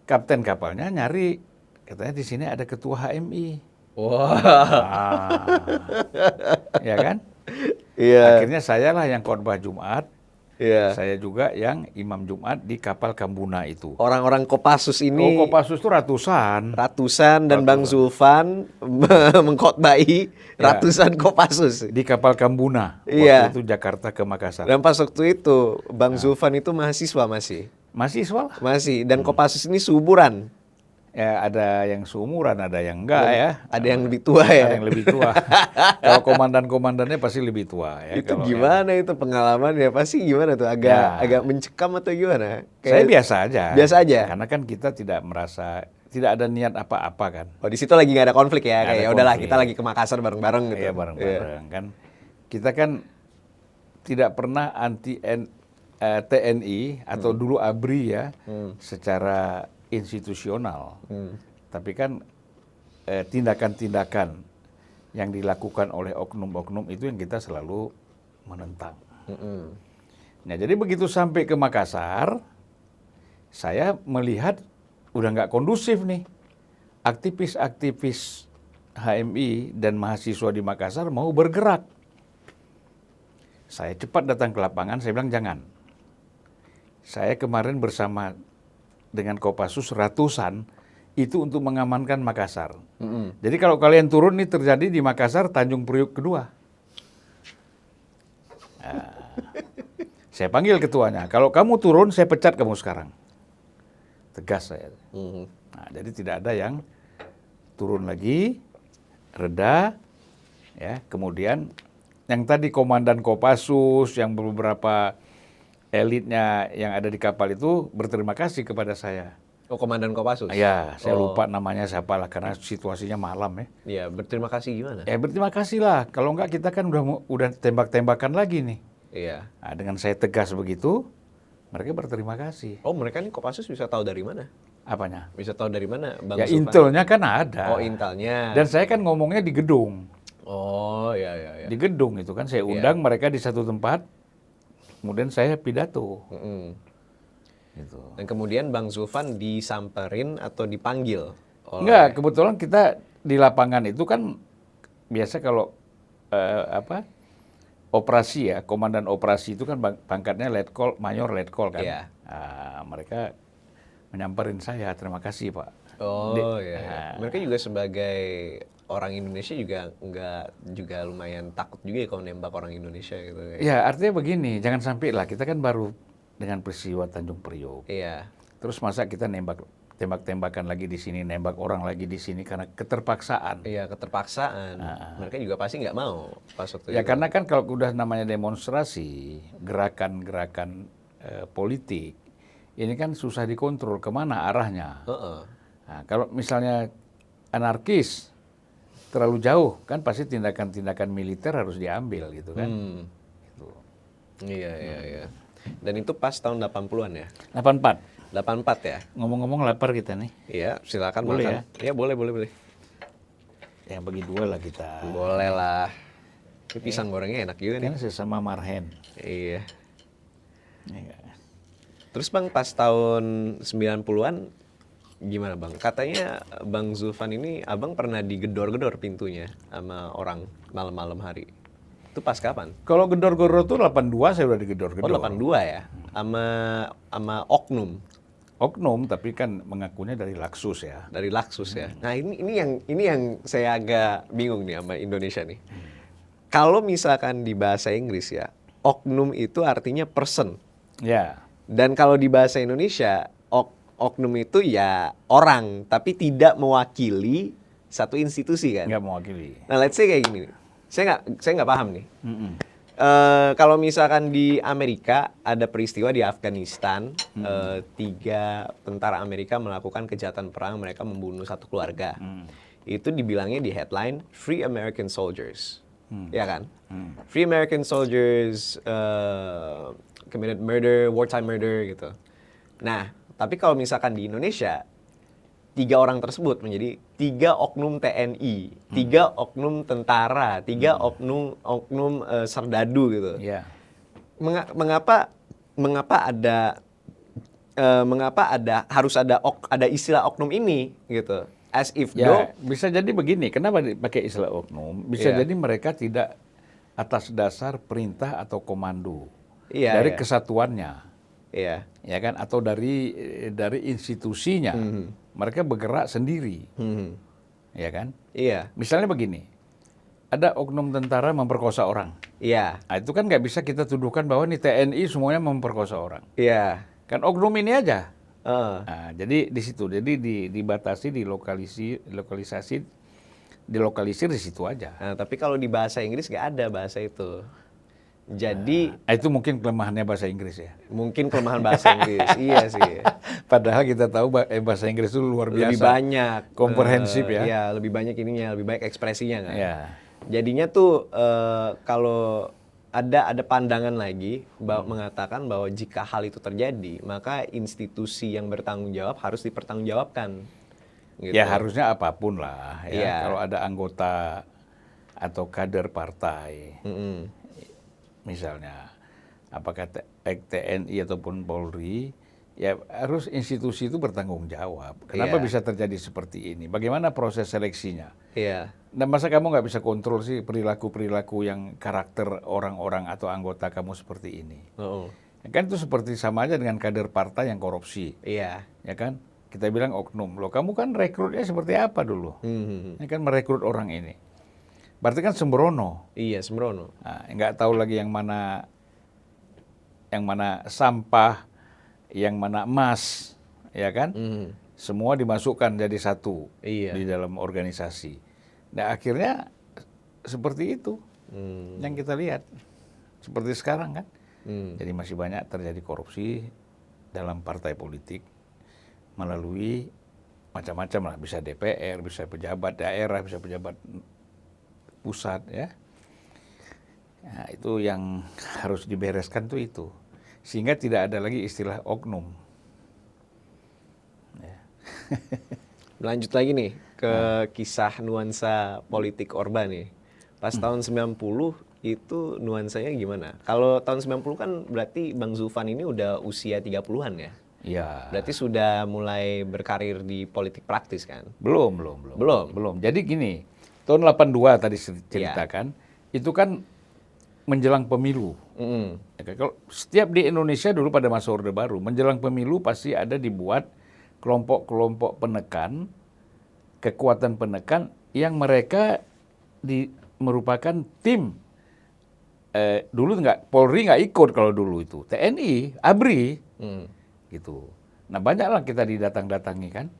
Kapten kapalnya nyari, katanya di sini ada ketua HMI. Wah. Ya kan? Iya. Akhirnya sayalah yang khotbah Jumat. Iya. Saya juga yang imam Jumat di kapal Kambuna itu. Orang-orang Kopassus ini Kopassus itu ratusan. ratusan dan Bang Zulfan mengkhotbahi ratusan Kopassus. Di kapal Kambuna. Iya. Waktu itu Jakarta ke Makassar. Dan pas waktu itu Bang Zulfan itu mahasiswa masih. Mahasiswa lah. Masih. Dan Kopassus ini suburan. Ya ada yang seumuran, ada yang enggak ya. Ada yang lebih tua ya. Ada yang lebih tua. Kalau komandan-komandannya pasti lebih tua ya. Itu kalau gimana itu pengalamannya? Pasti gimana tuh? Agak mencekam atau gimana? Saya biasa aja. Biasa aja? Karena kan kita tidak merasa, tidak ada niat apa-apa kan. Oh, di situ lagi nggak ada konflik ya? Nggak Kayak ada ya udahlah konflik. kita lagi ke Makassar bareng-bareng gitu. Iya bareng-bareng kan. Kita kan tidak pernah anti TNI atau dulu ABRI ya secara institusional. Tapi kan tindakan-tindakan yang dilakukan oleh oknum-oknum itu yang kita selalu menentang. Nah jadi begitu sampai ke Makassar, saya melihat udah nggak kondusif nih. Aktivis-aktivis HMI dan mahasiswa di Makassar mau bergerak. Saya cepat datang ke lapangan, saya bilang jangan. Saya kemarin bersama dengan Kopassus ratusan itu untuk mengamankan Makassar. Jadi kalau kalian turun nih terjadi di Makassar Tanjung Priok kedua. Nah, Saya panggil ketuanya, kalau kamu turun saya pecat kamu sekarang. Tegas saya. Nah, jadi tidak ada yang turun lagi, reda, ya. Kemudian yang tadi komandan Kopassus, yang beberapa elitnya yang ada di kapal itu berterima kasih kepada saya. Oh, Komandan Kopassus? Ya, saya lupa namanya siapa lah karena situasinya malam ya. Ya, berterima kasih gimana? Ya berterima kasih lah. Kalau enggak kita kan udah tembak-tembakan lagi nih. Iya. Nah, dengan saya tegas begitu, mereka berterima kasih. Oh, mereka nih Kopassus bisa tahu dari mana? Apanya? Bisa tahu dari mana, Bang Ya Zulfan? intelnya kan ada. Oh, intelnya. Dan saya kan ngomongnya di gedung. Oh, ya. Di gedung itu kan saya undang mereka di satu tempat, kemudian saya pidato. Gitu. Dan kemudian Bang Zulfan disamperin atau dipanggil oleh... Enggak, kebetulan kita di lapangan itu kan biasa kalau operasi ya, komandan operasi itu kan pangkatnya letkol, mayor letkol kan. Iya. Nah, mereka menyamperin saya, terima kasih Pak. Oh, iya. Mereka juga sebagai orang Indonesia juga lumayan takut juga ya kalau nembak orang Indonesia gitu. Ya, artinya begini, jangan sampai lah kita kan baru dengan peristiwa Tanjung Priok. Iya. Terus masa kita tembak-tembakan lagi di sini, nembak orang lagi di sini karena keterpaksaan. Iya, keterpaksaan. Mereka juga pasti nggak mau pas waktu Ya itu. karena kan kalau udah namanya demonstrasi, gerakan-gerakan politik, ini kan susah dikontrol kemana arahnya. Nah, kalau misalnya anarkis terlalu jauh, kan pasti tindakan-tindakan militer harus diambil gitu kan. Gitu. Iya. Dan itu pas tahun 80-an ya? 84. 84 ya? Ngomong-ngomong lapar kita nih. Iya, silakan Boleh makan. Ya, boleh. Yang bagi dua lah kita. Boleh lah. Ini pisang gorengnya enak juga nih. Kan sesama marhen. Iya. Ya, enggak? Terus Bang, pas tahun 90-an gimana Bang? Katanya Bang Zulfan ini, Abang pernah digedor-gedor pintunya sama orang malam-malam hari. Itu pas kapan? Kalau gedor-gedor tuh 82 saya udah Oh, digedor-gedor. 82 ya? Sama oknum Oknum, tapi kan mengakunya dari Laksus ya. dari Laksus ya. Nah, ini yang saya agak bingung nih sama Indonesia nih. Kalau misalkan di bahasa Inggris ya, oknum itu artinya person. Ya. Dan kalau di bahasa Indonesia, oknum itu ya orang, tapi tidak mewakili satu institusi kan. Nggak mewakili. Nah, let's say kayak gini. Saya nggak paham nih. Kalau misalkan di Amerika ada peristiwa di Afghanistan, 3 tentara Amerika melakukan kejahatan perang, mereka membunuh satu keluarga. Itu dibilangnya di headline Free American Soldiers, ya kan? Free American Soldiers committed murder, wartime murder gitu. Nah, tapi kalau misalkan di Indonesia 3 orang tersebut menjadi 3 oknum TNI, 3 oknum tentara, 3 oknum serdadu gitu. Ya. Mengapa harus ada istilah oknum ini gitu? As if Ya, bisa jadi begini. Kenapa dipakai istilah oknum? Bisa Iya. jadi mereka tidak atas dasar perintah atau komando Iya, dari iya. kesatuannya, Iya. ya kan? Atau dari institusinya. Mereka bergerak sendiri, ya kan? Iya. Misalnya begini, ada oknum tentara memperkosa orang. Iya. Nah, itu kan nggak bisa kita tuduhkan bahwa ini TNI semuanya memperkosa orang. Iya. Kan oknum ini aja. Heeh. Nah, jadi di situ, jadi dibatasi, dilokalisir di situ aja. Nah, tapi kalau di bahasa Inggris nggak ada bahasa itu. Jadi Nah, itu mungkin kelemahannya bahasa Inggris ya. mungkin kelemahan bahasa Inggris. Iya sih. Padahal kita tahu bahasa Inggris itu luar biasa. Lebih banyak komprehensif ya. Iya, lebih banyak ininya, lebih banyak ekspresinya kan. Ya. Jadinya tuh kalau ada pandangan lagi mengatakan bahwa jika hal itu terjadi, maka institusi yang bertanggung jawab harus dipertanggungjawabkan. Gitu. Ya harusnya apapun lah ya. Iya. Kalau ada anggota atau kader partai, misalnya apakah TNI ataupun Polri, ya harus institusi itu bertanggung jawab. Kenapa Iya. bisa terjadi seperti ini? Bagaimana proses seleksinya? Iya. Dan masa kamu nggak bisa kontrol sih perilaku-perilaku yang karakter orang-orang atau anggota kamu seperti ini? Oh. Kan itu seperti sama aja dengan kader partai yang korupsi, Iya. ya kan? Kita bilang oknum, loh kamu kan rekrutnya seperti apa dulu? Ya kan merekrut orang ini. Berarti kan sembrono. Iya, sembrono. Nah, nggak tahu lagi yang mana yang mana sampah, yang mana emas, ya kan? Semua dimasukkan jadi satu Iya. di dalam organisasi. Nah akhirnya seperti itu yang kita lihat. Seperti sekarang kan. Jadi masih banyak terjadi korupsi dalam partai politik melalui macam-macam lah. Bisa DPR, bisa pejabat daerah, bisa pejabat pusat ya. Nah, itu yang harus dibereskan tuh itu. Sehingga tidak ada lagi istilah oknum. Ya. Lanjut lagi nih ke kisah nuansa politik Orba nih. Pas tahun 90 itu nuansanya gimana? Kalau tahun 90 kan berarti Bang Zulfan ini udah usia 30-an ya? Ya. Berarti sudah mulai berkarir di politik praktis kan? Belum. Belum? Jadi gini, tahun 82 tadi ceritakan, itu kan menjelang pemilu. Ya, kalau setiap di Indonesia dulu pada masa Orde Baru, menjelang pemilu pasti ada dibuat kelompok-kelompok penekan, kekuatan penekan yang mereka merupakan tim. Dulu Polri nggak ikut kalau dulu itu, TNI, ABRI, gitu. Nah banyaklah kita didatang-datangi kan.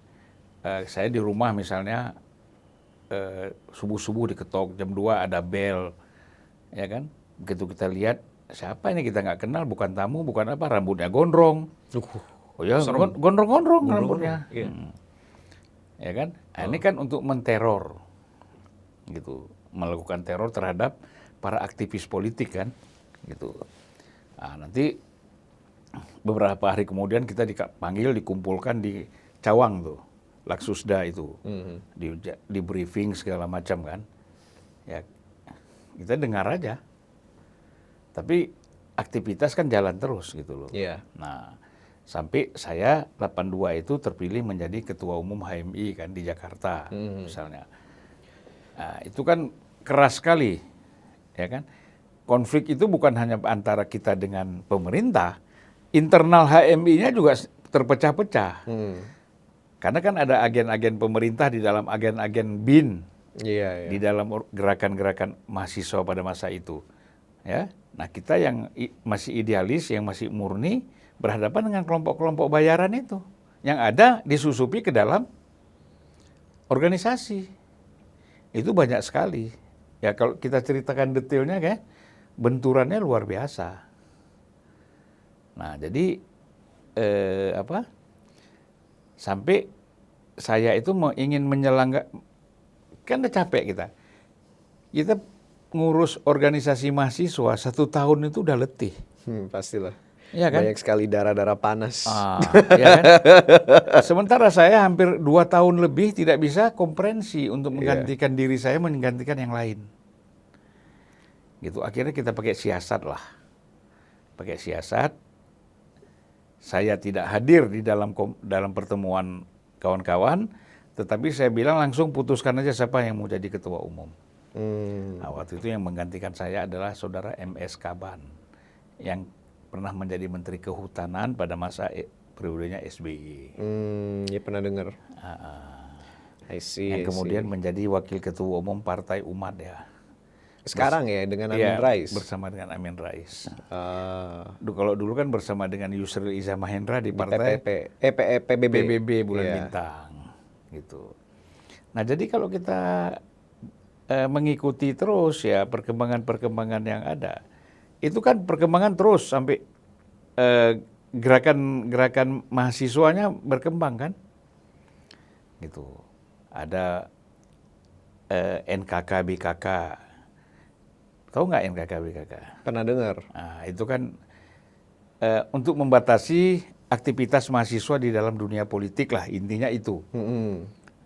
Saya di rumah misalnya subuh-subuh diketok, jam 2 ada bel, ya kan. Begitu kita lihat, siapa ini kita nggak kenal, bukan tamu, bukan apa, rambutnya gondrong. Oh ya, gondrong-gondrong rambutnya. Iya. Ya kan? Nah, ini kan untuk menteror, gitu, melakukan teror terhadap para aktivis politik kan, gitu. Nah, nanti beberapa hari kemudian kita dipanggil, dikumpulkan di Cawang tuh, Laksusda itu, di briefing segala macam kan. Ya, kita dengar aja. Tapi aktivitas kan jalan terus gitu loh. Iya. Nah, sampai saya 82 itu terpilih menjadi ketua umum HMI kan di Jakarta misalnya. Nah, itu kan keras sekali, ya kan? Konflik itu bukan hanya antara kita dengan pemerintah, internal HMI-nya juga terpecah-pecah. Karena kan ada agen-agen pemerintah di dalam agen-agen BIN, Iya. di dalam gerakan-gerakan mahasiswa pada masa itu, ya. Nah kita yang masih idealis, yang masih murni, berhadapan dengan kelompok-kelompok bayaran itu, yang ada disusupi ke dalam organisasi. Itu banyak sekali. Ya kalau kita ceritakan detailnya kayak benturannya luar biasa. Nah jadi sampai saya itu ingin kan udah capek kita ngurus organisasi mahasiswa 1 tahun itu udah letih. Pastilah. Ya kan? Banyak sekali darah-darah panas. Ya kan? Sementara saya hampir 2 tahun lebih tidak bisa komprehensi untuk menggantikan diri saya, menggantikan yang lain. Gitu. Akhirnya kita pakai siasat lah. Pakai siasat. Saya tidak hadir di dalam pertemuan kawan-kawan, tetapi saya bilang langsung putuskan aja siapa yang mau jadi ketua umum. Nah, waktu itu yang menggantikan saya adalah saudara MS Kaban yang pernah menjadi Menteri Kehutanan pada masa periodenya SBY. Ya pernah dengar. I see. Yang kemudian menjadi Wakil Ketua Umum Partai Umat ya. Sekarang ya dengan Amin Rais. Bersama dengan Amin Rais. Kalau dulu kan bersama dengan Yusril Iza Mahendra di partai PBB Bulan Bintang, gitu. Nah jadi kalau kita mengikuti terus ya perkembangan-perkembangan yang ada, itu kan perkembangan terus sampai gerakan mahasiswanya berkembang kan, gitu. Ada NKK BKK, tahu nggak NKK BKK? Pernah dengar. Nah, itu kan untuk membatasi aktivitas mahasiswa di dalam dunia politik lah, intinya itu,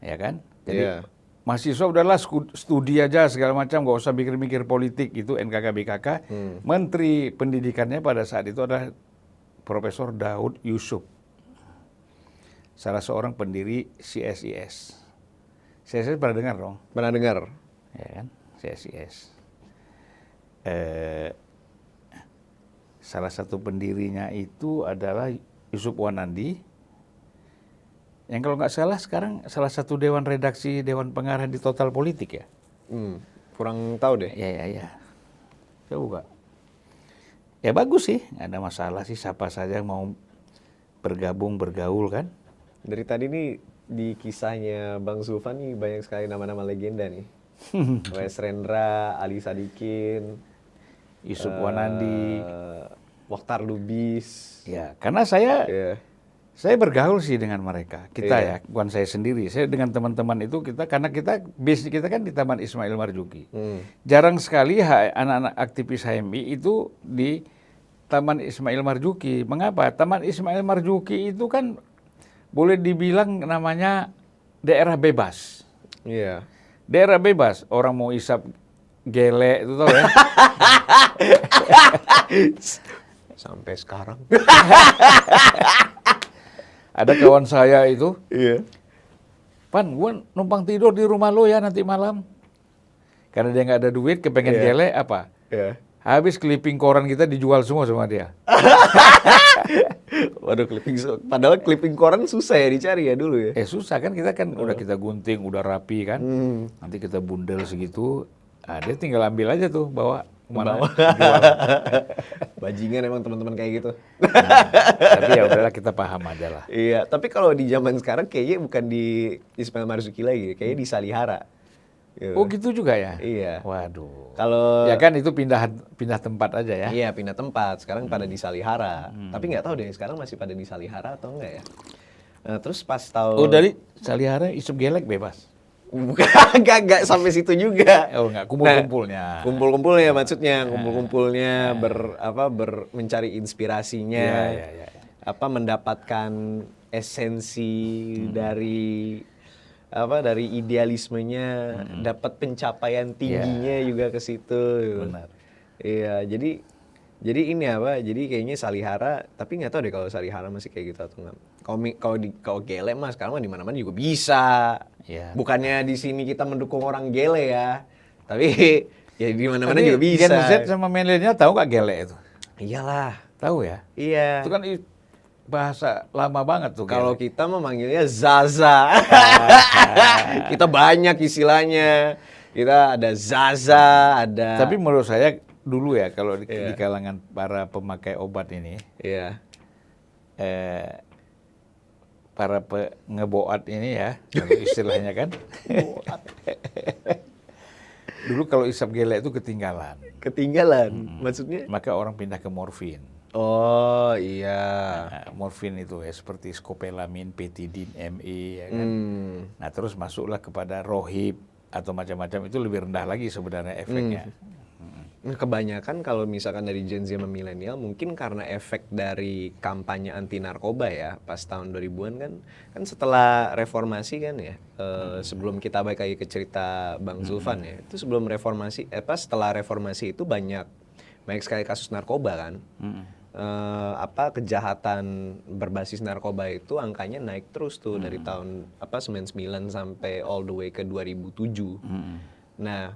ya kan? Jadi mahasiswa udahlah studi aja segala macam, nggak usah mikir-mikir politik. Itu NKK BKK. Menteri Pendidikannya pada saat itu adalah Profesor Daud Yusuf, salah seorang pendiri CSIS. CSIS pernah dengar dong? Pernah dengar. Ya kan, CSIS. Salah satu pendirinya itu adalah Yusuf Wanandi, yang kalau nggak salah sekarang salah satu dewan redaksi, dewan pengarah di Total Politik ya. Kurang tahu deh. Ya. Coba buka. Ya bagus sih, nggak ada masalah sih, siapa saja yang mau bergabung, bergaul kan. Dari tadi nih di kisahnya Bang Zulfan nih banyak sekali nama-nama legenda nih. Wes Rendra, Ali Sadikin, Yusuf Wanandi. Mokhtar Lubis. Ya, karena saya Ya. bergaul sih dengan mereka. Kita Iya. ya, bukan saya sendiri. Saya dengan teman-teman itu karena kita base kita kan di Taman Ismail Marzuki. Jarang sekali anak-anak aktivis HMI itu di Taman Ismail Marzuki. Mengapa? Taman Ismail Marzuki itu kan boleh dibilang namanya daerah bebas. Iya. Daerah bebas, orang mau isap gele itu tau ya. Sampai sekarang. Ada kawan saya itu, Iya. Pan, gua numpang tidur di rumah lo ya nanti malam. Karena dia nggak ada duit, kepengen Iya. gele apa? Iya. Habis clipping koran kita dijual semua sama dia. Waduh, padahal clipping koran susah ya dicari ya dulu ya. Susah kan, kita kan udah kita gunting, udah rapi kan. Nanti kita bundel segitu, dia tinggal ambil aja tuh, bawa kemana, jual. Bajingan emang teman-teman kayak gitu. Tapi ya udahlah, kita paham aja lah. Iya, tapi kalau di zaman sekarang kayaknya bukan di Ismail Marzuki lagi, kayaknya di Salihara. Gitu. Oh gitu juga ya? Iya. Waduh. Kalau Ya kan itu pindah tempat aja ya? iya pindah tempat, sekarang pada di Salihara. Tapi nggak tahu deh sekarang masih pada di Salihara atau enggak ya. Terus pas tahu Oh dari Salihara isep gelek bebas? bukan nggak sampai situ juga. Oh enggak, kumpul-kumpulnya. Kumpul-kumpulnya maksudnya, kumpul-kumpulnya mencari inspirasinya. Iya. Mendapatkan esensi dari idealismenya, dapat pencapaian tingginya juga ke situ. Benar. Iya, jadi ini jadi kayaknya Salihara, tapi nggak tahu deh kalau Salihara masih kayak gitu atau enggak. Kalau gele mas sekarang mah di mana-mana juga bisa. Iya. Bukannya di sini kita mendukung orang gele ya, tapi ya di mana-mana Tapi juga bisa. Gen Z sama milenial tahu nggak gele itu? Iyalah. Tahu ya? Iya. Itu kan bahasa lama banget tuh. Kalau gele. kita memanggilnya Zaza. Kita banyak istilahnya. Kita ada Zaza, ada. Tapi menurut saya dulu ya, kalau di kalangan para pemakai obat ini, Iya. para ngeboat ini ya, kalau istilahnya kan. Dulu kalau isap gele itu ketinggalan. Ketinggalan. Maksudnya? Maka orang pindah ke morfin. Oh iya. Nah, morfin itu ya seperti skopelamin, petidin, ME ya kan. Nah, terus masuklah kepada rohib atau macam-macam, itu lebih rendah lagi sebenarnya efeknya. Nah, kebanyakan kalau misalkan dari Gen Z sama milenial mungkin karena efek dari kampanye anti narkoba ya pas tahun 2000-an kan setelah reformasi kan ya, sebelum kita balik lagi ke cerita Bang Zulfan ya, itu sebelum reformasi setelah reformasi itu banyak sekali kasus narkoba kan. Kejahatan berbasis narkoba itu angkanya naik terus tuh dari tahun 99 sampai all the way ke 2007. Nah,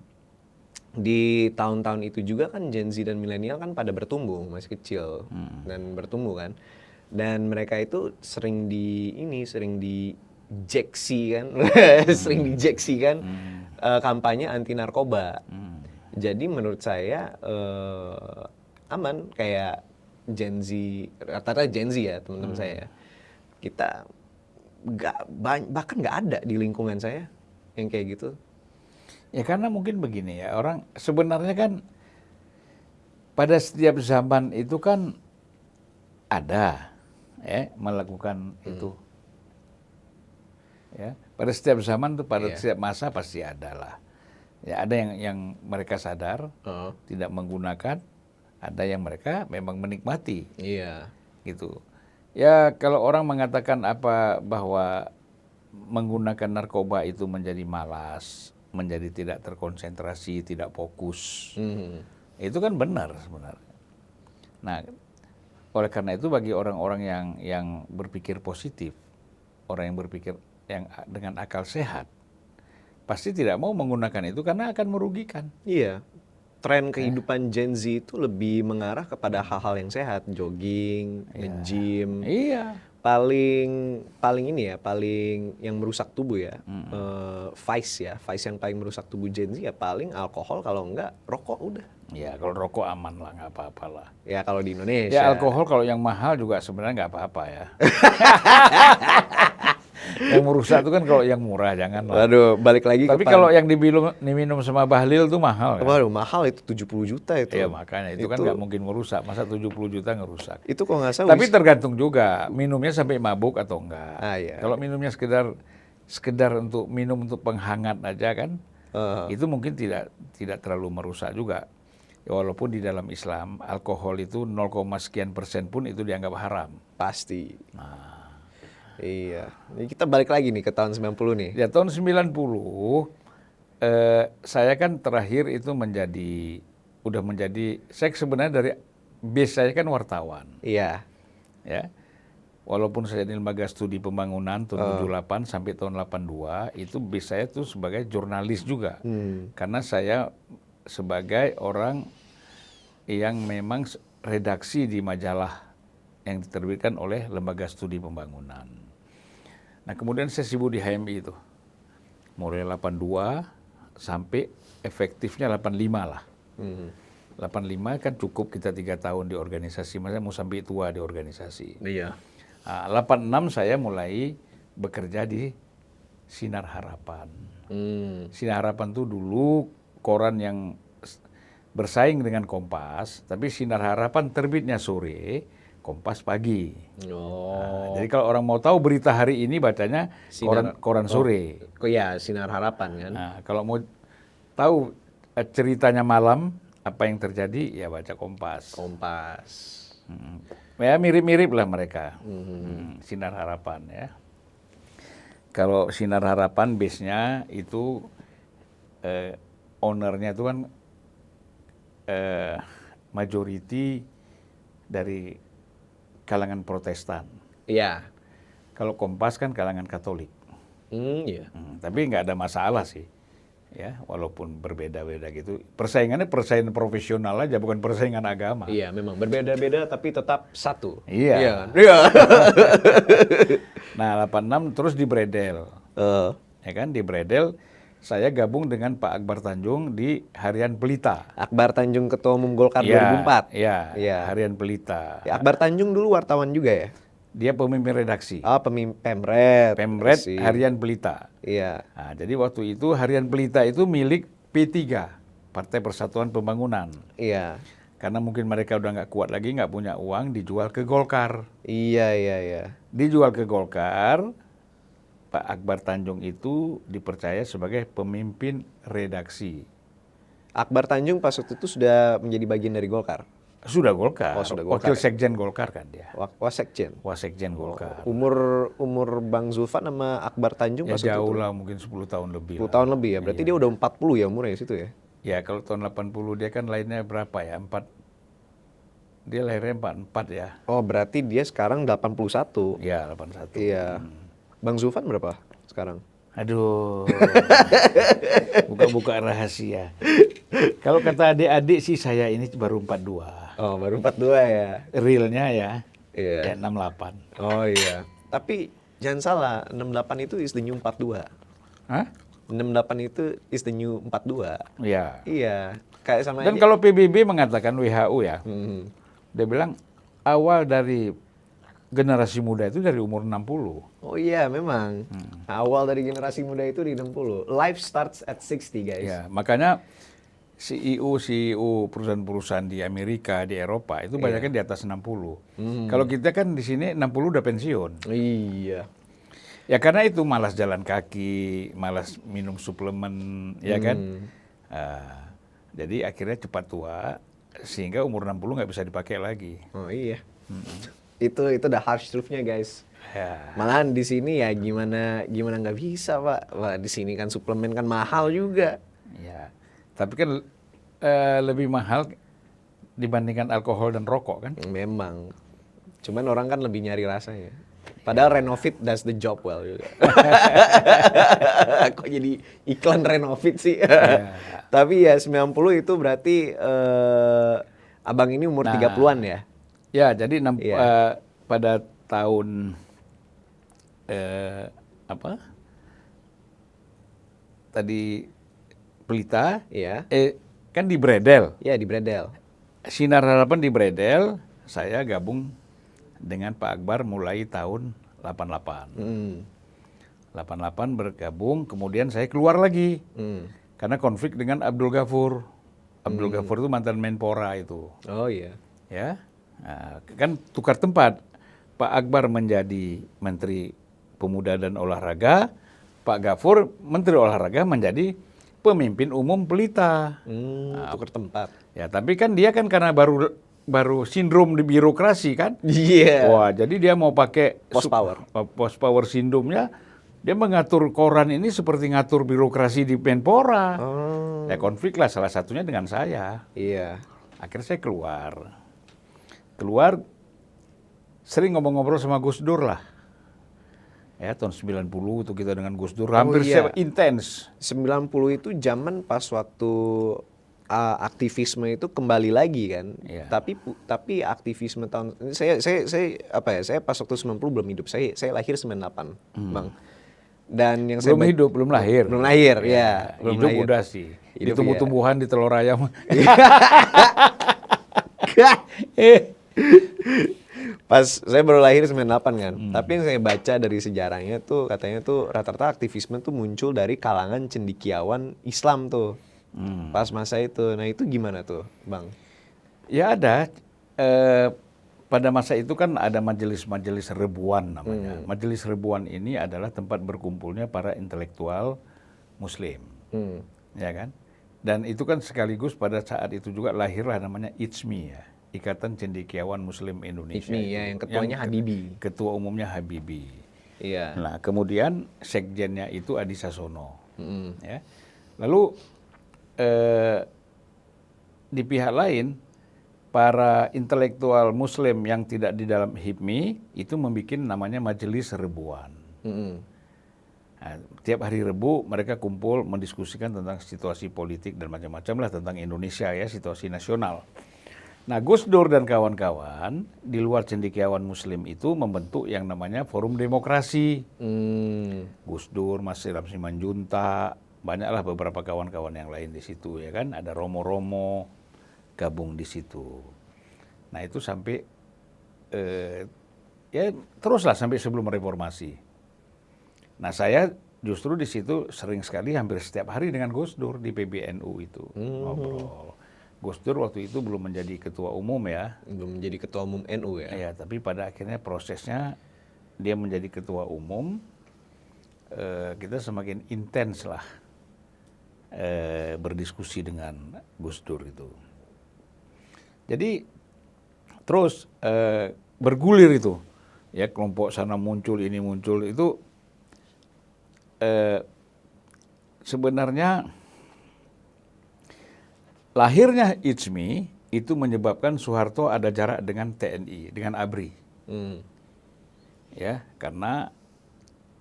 di tahun-tahun itu juga kan Gen Z dan milenial kan pada bertumbuh, masih kecil dan bertumbuh kan. Dan mereka itu sering dijeksi kan, sering dijeksi kan kampanye anti narkoba. Jadi menurut saya aman, kayak Gen Z, rata-rata Gen Z ya teman-teman saya. Kita bahkan nggak ada di lingkungan saya yang kayak gitu. Ya karena mungkin begini ya, orang sebenarnya kan pada setiap zaman itu kan ada ya melakukan itu. Ya, pada setiap zaman tuh, pada setiap masa pasti ada lah. Ya ada yang mereka sadar tidak menggunakan, ada yang mereka memang menikmati. Iya. Gitu. Ya kalau orang mengatakan bahwa menggunakan narkoba itu menjadi malas, menjadi tidak terkonsentrasi, tidak fokus. Itu kan benar sebenarnya. Nah, oleh karena itu bagi orang-orang yang berpikir positif, orang yang berpikir yang dengan akal sehat, pasti tidak mau menggunakan itu karena akan merugikan. Iya. Tren kehidupan Gen Z itu lebih mengarah kepada hal-hal yang sehat, jogging, nge-gym, Iya. paling ini ya, paling yang merusak tubuh ya, vice yang paling merusak tubuh Gen Z ya paling alkohol, kalau enggak rokok udah. Ya kalau rokok aman lah, nggak apa-apa lah. Ya kalau di Indonesia. Ya alkohol kalau yang mahal juga sebenarnya nggak apa-apa ya. Yang merusak itu kan kalau yang murah, jangan lah. Waduh, balik lagi Tapi kalau yang diminum sama Bahlil tuh mahal kan? waduh, mahal itu 70 juta itu. Ya makanya itu kan nggak mungkin merusak. Masa 70 juta ngerusak? Itu kok nggak salah. Tapi tergantung juga minumnya sampai mabuk atau enggak. Ah, iya. Kalau minumnya sekedar untuk minum untuk penghangat aja kan, itu mungkin tidak terlalu merusak juga. Ya, walaupun di dalam Islam alkohol itu 0, sekian persen pun itu dianggap haram. Pasti. Iya. Ini kita balik lagi nih ke tahun 90 nih. Ya tahun 90 saya kan terakhir itu saya sebenarnya dari base saya kan wartawan. Iya. Ya. Walaupun saya di lembaga studi pembangunan tahun 78 sampai tahun 82, itu base saya tuh sebagai jurnalis juga. Karena saya sebagai orang yang memang redaksi di majalah yang diterbitkan oleh lembaga studi pembangunan. Nah kemudian saya sibuk di HMI itu. Mulai 82 sampai efektifnya 85 lah. 85 kan cukup kita 3 tahun di organisasi, maksudnya mau sampai tua di organisasi. Iya. 86 saya mulai bekerja di Sinar Harapan. Sinar Harapan tuh dulu koran yang bersaing dengan Kompas, tapi Sinar Harapan terbitnya sore, Kompas pagi. Oh. Jadi kalau orang mau tahu berita hari ini bacanya koran sore. Kok ya Sinar Harapan kan? Nah, kalau mau tahu ceritanya malam apa yang terjadi ya baca Kompas. Kompas. Ya mirip-mirip lah mereka. Sinar Harapan ya. Kalau Sinar Harapan base-nya itu ownernya itu kan majority dari kalangan Protestan. Iya. Kalau Kompas kan kalangan Katolik. Iya. Tapi nggak ada masalah sih. Ya, walaupun berbeda-beda gitu. Persaingannya persaingan profesional aja, bukan persaingan agama. Iya, memang berbeda-beda tapi tetap satu. Iya. Iya kan? Iya. Nah, 86 terus di Bredel. Ya kan, di Bredel saya gabung dengan Pak Akbar Tanjung di Harian Pelita. Akbar Tanjung Ketua Umum Golkar 2004. Iya, Iya. Harian Pelita. Ya, Akbar Tanjung dulu wartawan juga ya? Dia pemimpin redaksi. Pemimpin Pemret. Pemret Sih. Harian Pelita. Iya. Nah, jadi waktu itu Harian Pelita itu milik P3, Partai Persatuan Pembangunan. Iya. Karena mungkin mereka udah nggak kuat lagi, nggak punya uang, dijual ke Golkar. Iya. Dijual ke Golkar, Pak Akbar Tanjung itu dipercaya sebagai pemimpin redaksi. Akbar Tanjung pas waktu itu sudah menjadi bagian dari Golkar. Sudah Golkar. Oh, sudah Golkar. Wakil Sekjen Golkar kan dia. Wasekjen. Wasekjen Golkar. Umur Bang Zulfan sama Akbar Tanjung Ya pas waktu jauh itu. lah, mungkin 10 tahun lebih 10 lah. tahun lebih ya. Berarti dia udah 40 ya umurnya situ ya. Ya kalau tahun 80 dia kan lahirnya berapa ya? 4. Dia lahirnya 44 ya. Oh, berarti dia sekarang 81. Ya 81. Iya. Bang Zulfan berapa sekarang? Aduh. Buka-buka rahasia. Kalau kata adik-adik sih saya ini baru 42. Oh, baru 42 ya. Realnya ya. Iya. Ya 68. Oh iya. Tapi jangan salah, 68 itu is the new 42. Hah? 68 itu is the new 42. Ya. Iya. Kayak sama Dan aja. kalau PBB mengatakan WHO ya, Mhm. dia bilang awal dari generasi muda itu dari umur 60. Oh iya, memang. Awal dari generasi muda itu di 60. Life starts at 60, guys. Ya, makanya CEO perusahaan-perusahaan di Amerika, di Eropa itu banyaknya di atas 60. Kalau kita kan di sini 60 udah pensiun. Iya. Ya karena itu malas jalan kaki, malas minum suplemen, ya kan? Jadi akhirnya cepat tua sehingga umur 60 nggak bisa dipakai lagi. Oh iya. Itu the harsh truth-nya, guys. Ya. Malahan di sini ya gimana nggak bisa, Pak. Wah, di sini kan suplemen kan mahal juga. Ya. Tapi kan lebih mahal dibandingkan alkohol dan rokok kan? Memang. Cuman orang kan lebih nyari rasanya. Padahal Renovit does the job well juga. Kok jadi iklan Renovit sih? Tapi ya 90 itu berarti abang ini umur 30-an ya? Ya, jadi Iya. pada tahun apa tadi Pelita, Iya. kan di Bredel. Ya, di Bredel. Sinar Harapan di Bredel, saya gabung dengan Pak Akbar mulai tahun 88. 88 bergabung, kemudian saya keluar lagi. Karena konflik dengan Abdul Ghafur. Abdul Ghafur itu mantan Menpora itu. Oh iya. Ya, nah, kan tukar tempat. Pak Akbar menjadi Menteri Pemuda dan Olahraga, Pak Ghafur Menteri Olahraga menjadi pemimpin umum Pelita. Tukar tempat. Ya, tapi kan dia kan karena baru sindrom di birokrasi kan. Iya. Wah, jadi dia mau pakai Post power. post power sindromnya. Dia mengatur koran ini seperti ngatur birokrasi di Menpora. Oh. Ya konflik lah salah satunya dengan saya. Iya. Akhirnya saya keluar. Keluar sering ngobrol-ngobrol sama Gus Dur lah. Ya, tahun 90 itu kita dengan Gus Dur hampir iya. intens. 90 itu zaman pas waktu aktivisme itu kembali lagi kan. Iya. Tapi aktivisme tahun saya apa ya? Saya pas waktu 90 belum hidup. Saya lahir 98, Bang. Dan yang Belum hidup, belum lahir. Belum lahir, ya. Belum Hidup lahir. udah sih. Di Hidup, tumbuh-tumbuhan di telur ayam. Pas saya baru lahir 98 kan. Tapi yang saya baca dari sejarahnya tuh katanya tuh rata-rata aktivisme tuh muncul dari kalangan cendekiawan Islam tuh. Pas masa itu. Nah, itu gimana tuh, Bang? Ya ada. Pada masa itu kan ada majelis-majelis Rebuan namanya. Majelis Rebuan ini adalah tempat berkumpulnya para intelektual Muslim. Ya kan? Dan itu kan sekaligus pada saat itu juga lahirlah namanya ICMI ya. Ikatan Cendekiawan Muslim Indonesia. ICMI ya, yang ketuanya Habibie. Ketua umumnya Habibie. Iya. Nah, kemudian sekjennya itu Adi Sasono. Ya. Lalu di pihak lain, para intelektual Muslim yang tidak di dalam HIPMI itu membuat namanya Majelis Rebuan. Nah, tiap hari Rebu mereka kumpul mendiskusikan tentang situasi politik dan macam-macam lah tentang Indonesia ya, situasi nasional. Nah, Gus Dur dan kawan-kawan di luar cendekiawan Muslim itu membentuk yang namanya Forum Demokrasi. Gus Dur, Mas Ilham Simanjuntak, banyaklah beberapa kawan-kawan yang lain di situ ya kan. Ada Romo-Romo gabung di situ. Nah, itu sampai ya teruslah sampai sebelum reformasi. Nah, saya justru di situ sering sekali hampir setiap hari dengan Gus Dur di PBNU itu ngobrol. Gus Dur waktu itu belum menjadi ketua umum ya. Belum menjadi ketua umum NU ya. Ya, tapi pada akhirnya prosesnya dia menjadi ketua umum. Kita semakin intens lah berdiskusi dengan Gus Dur itu. Jadi terus bergulir itu, ya kelompok sana muncul ini muncul itu sebenarnya lahirnya ICMI itu menyebabkan Soeharto ada jarak dengan TNI, dengan ABRI. Ya, karena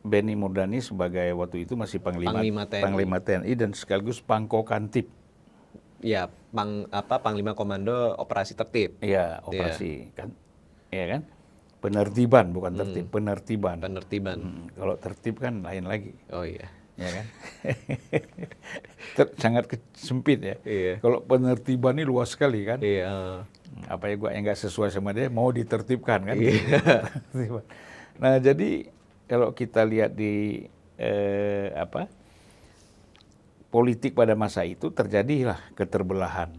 Benny Murdani sebagai waktu itu masih Panglima TNI dan sekaligus Pangkokantip. Ya, Panglima Komando Operasi Tertib. Iya, operasi kan. Iya kan? Penertiban bukan tertib, penertiban. Kalau tertib kan lain lagi. Oh iya. Ya kan? Sangat sempit ya. Iya. Kalau penertiban ini luas sekali kan. Iya. Apa ya gua yang nggak sesuai sama dia mau ditertibkan kan. Iya. Nah, jadi kalau kita lihat di politik pada masa itu terjadilah keterbelahan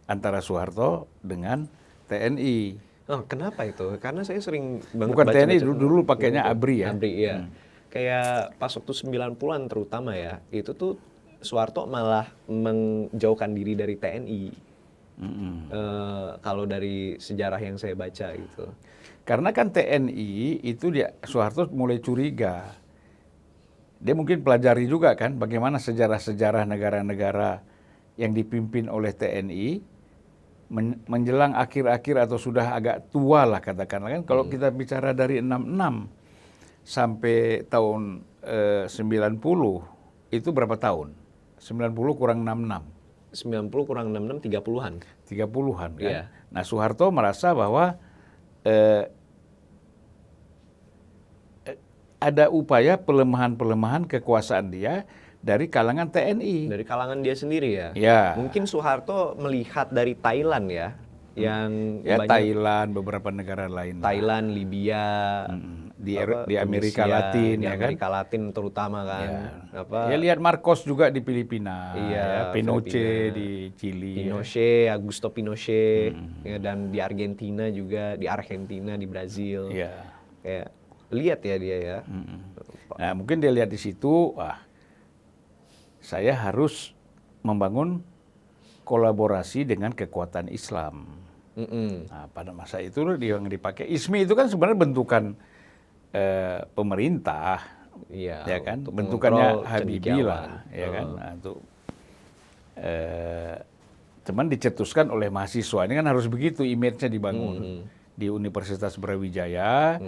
antara Soeharto dengan TNI. Oh, kenapa itu? Karena saya sering Bukan TNI, dulu pakainya ABRI ya. ABRI, iya. Kayak pas waktu 90-an terutama ya, itu tuh Soeharto malah menjauhkan diri dari TNI. Kalau dari sejarah yang saya baca gitu. Karena kan TNI itu Soeharto mulai curiga. Dia mungkin pelajari juga kan bagaimana sejarah-sejarah negara-negara yang dipimpin oleh TNI menjelang akhir-akhir atau sudah agak tua lah katakanlah kan. Kalau kita bicara dari 66 sampai tahun 90 itu berapa tahun? 90 kurang 66. 90 kurang 66 30-an. 30-an kan. Iya. Nah, Soeharto merasa bahwa ada upaya pelemahan-pelemahan kekuasaan dia dari kalangan TNI. Dari kalangan dia sendiri ya. Ya. Mungkin Soeharto melihat dari Thailand ya, yang Ya, banyak Thailand, beberapa negara lain. Thailand, Libya, Di Amerika Tunisia, Latin, di ya kan? Amerika Latin terutama kan. Ya, lihat Marcos juga di Filipina, Iya, ya, Pinochet Filipina. di Chili. Ya. Pinochet, Augusto Pinochet, ya, dan di Argentina juga, di Argentina, di Brazil. Ya. Kayak lihat ya dia ya. Nah, mungkin dia lihat di situ, wah, saya harus membangun kolaborasi dengan kekuatan Islam. Nah, pada masa itu dia yang dipakai ISMI itu kan sebenarnya bentukan pemerintah, Iya. ya kan, untuk bentukannya mengontrol Habibie cendekiawan. lah, ya kan. Nah, untuk cuman dicetuskan oleh mahasiswa ini kan harus begitu image-nya dibangun di Universitas Brawijaya.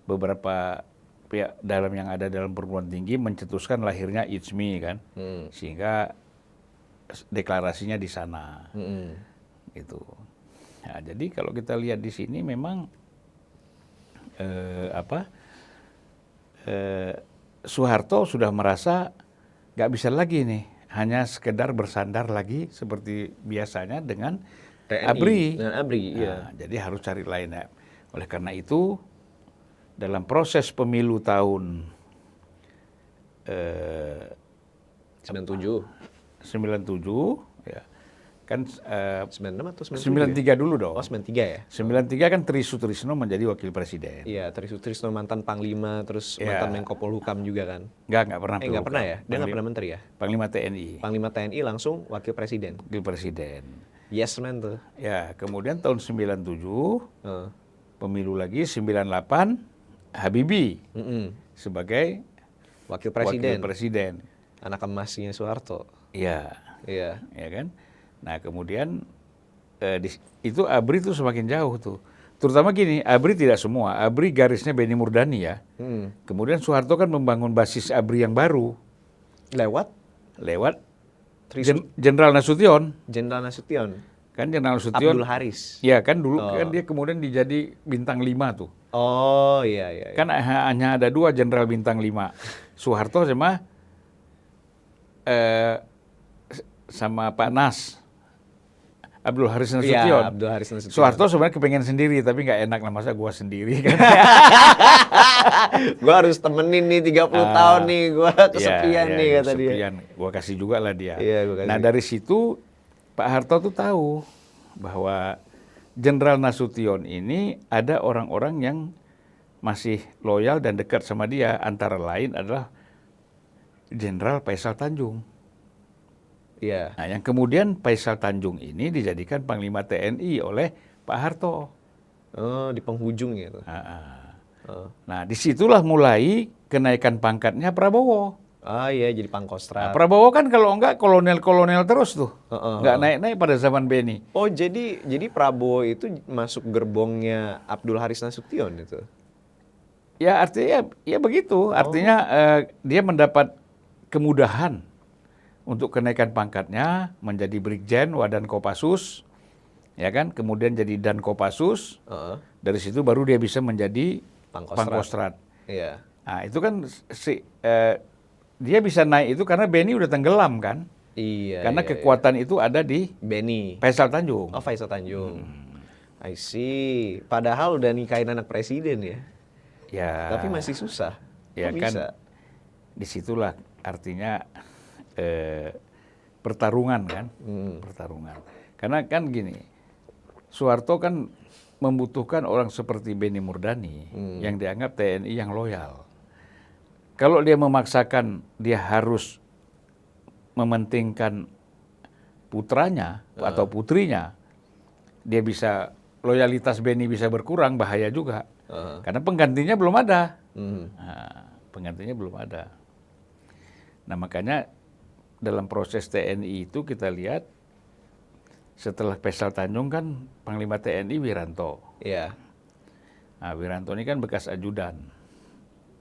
Beberapa pihak dalam yang ada dalam perguruan tinggi mencetuskan lahirnya ISMI kan, sehingga deklarasinya di sana, gitu. Nah, jadi kalau kita lihat di sini memang Soeharto sudah merasa nggak bisa lagi nih hanya sekedar bersandar lagi seperti biasanya dengan TNI, ABRI. dengan ABRI, iya. Nah, jadi harus cari lain ya. Oleh karena itu dalam proses pemilu tahun 97, 97 ya kan 96 atau 97? 93 dulu dong. Oh, 93 ya? 93 kan Tri Sutrisno menjadi wakil presiden. Iya, Trisno mantan Panglima, terus Iya. mantan Menko Polhukam juga kan? Nggak pernah. Nggak pernah ya? Dia nggak pernah menteri ya? Panglima TNI. Panglima TNI langsung wakil presiden. Wakil presiden. Yes man tuh. Ya, kemudian tahun 97 Heeh. pemilu lagi 98 Habibie sebagai Wakil wakil presiden. presiden. Anak emasnya Soeharto. Iya, Iya. ya kan. Nah kemudian itu ABRI itu semakin jauh tuh. Terutama gini, ABRI tidak semua. ABRI garisnya Benny Murdani ya. Kemudian Soeharto kan membangun basis ABRI yang baru Lewat lewat Jenderal Nasution. Jenderal Nasution. Kan Jenderal Nasution. Abdul Haris. Ya kan dulu kan dia kemudian dijadi bintang 5 tuh. Oh iya iya. Kan hanya ada 2 jenderal bintang 5. Soeharto sama Pak Nas. Abdul Haris Nasution. Iya, Abdul Haris Nasution. Soeharto sebenarnya kepengen sendiri tapi nggak enak lah masa gua sendiri kan. Gua harus temenin nih 30 tahun nih, gua kesepian nih kata dia. kesepian. Gua kasih juga lah dia. Iya, gua kasih. Nah dari situ Pak Harto tuh tahu bahwa Jenderal Nasution ini ada orang-orang yang masih loyal dan dekat sama dia, antara lain adalah Jenderal Faisal Tanjung. Iya. Nah, yang kemudian Faisal Tanjung ini dijadikan Panglima TNI oleh Pak Harto. Oh, di penghujung gitu. Nah, disitulah mulai kenaikan pangkatnya Prabowo. Ah iya, jadi Nah, Pangkostrat. Prabowo kan kalau enggak kolonel-kolonel terus tuh, nggak naik-naik pada zaman Benny. Oh, jadi Prabowo itu masuk gerbongnya Abdul Haris Nasution itu. Ya artinya ya begitu, artinya dia mendapat kemudahan untuk kenaikan pangkatnya menjadi Brigjen Wadan Kopassus, ya kan, kemudian jadi Dan Kopassus, dari situ baru dia bisa menjadi Pangkostrat. Iya. Nah itu kan dia bisa naik itu karena Benny udah tenggelam kan, Iya. karena iya, kekuatan itu ada di Benny. Faisal Tanjung. Oh, Faisal Tanjung. I see. Padahal udah nikahin anak presiden ya. Ya. Tapi masih susah. Ya Kok kan, bisa? disitulah artinya pertarungan kan, pertarungan. Karena kan gini, Soeharto kan membutuhkan orang seperti Benny Murdani yang dianggap TNI yang loyal. Kalau dia memaksakan dia harus mementingkan putranya atau putrinya, dia bisa loyalitas Benny bisa berkurang, bahaya juga. Karena penggantinya belum ada. Nah, penggantinya belum ada. Nah makanya dalam proses TNI itu kita lihat setelah Faisal Tanjung kan Panglima TNI Wiranto. Iya. Nah Wiranto ini kan bekas ajudan.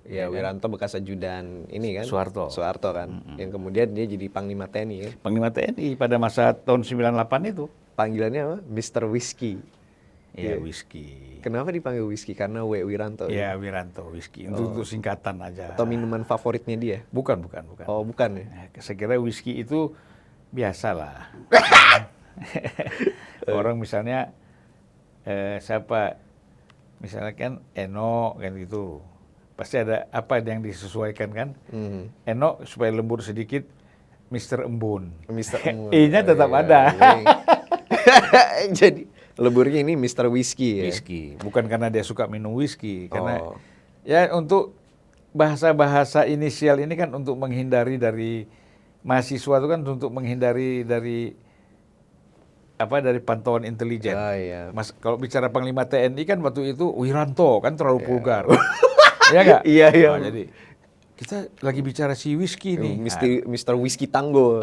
Ya, Wiranto bekas ajudan ini kan. Soeharto. Soeharto kan. Yang kemudian dia jadi Panglima TNI ya. Panglima TNI pada masa tahun 98 itu. Panggilannya apa? Mr. Whiskey. Ya, whisky. Kenapa dipanggil whisky? Karena W. Wiranto. Ya, Wiranto whisky. Untuk singkatan aja. Atau minuman favoritnya dia? Bukan. Oh, bukan ya? Nah, saya kira whisky itu biasa lah. Orang misalnya siapa? Misalnya kan Eno kan gitu. Pasti ada apa yang disesuaikan kan? Eno supaya lembut sedikit, Mr. Embun. Mr. Embun. I-nya tetap ada. Jadi leburnya ini Mr. Whisky ya? Whisky. Bukan karena dia suka minum whisky. Karena Oh. ya untuk bahasa-bahasa inisial ini kan untuk menghindari dari mahasiswa itu kan untuk menghindari dari pantauan intelijen. Oh, iya. Mas, kalau bicara Panglima TNI kan waktu itu Wiranto kan terlalu vulgar. Iya nggak? Iya. Nah, jadi kita lagi bicara si whisky nih. Mr. Whisky Tango.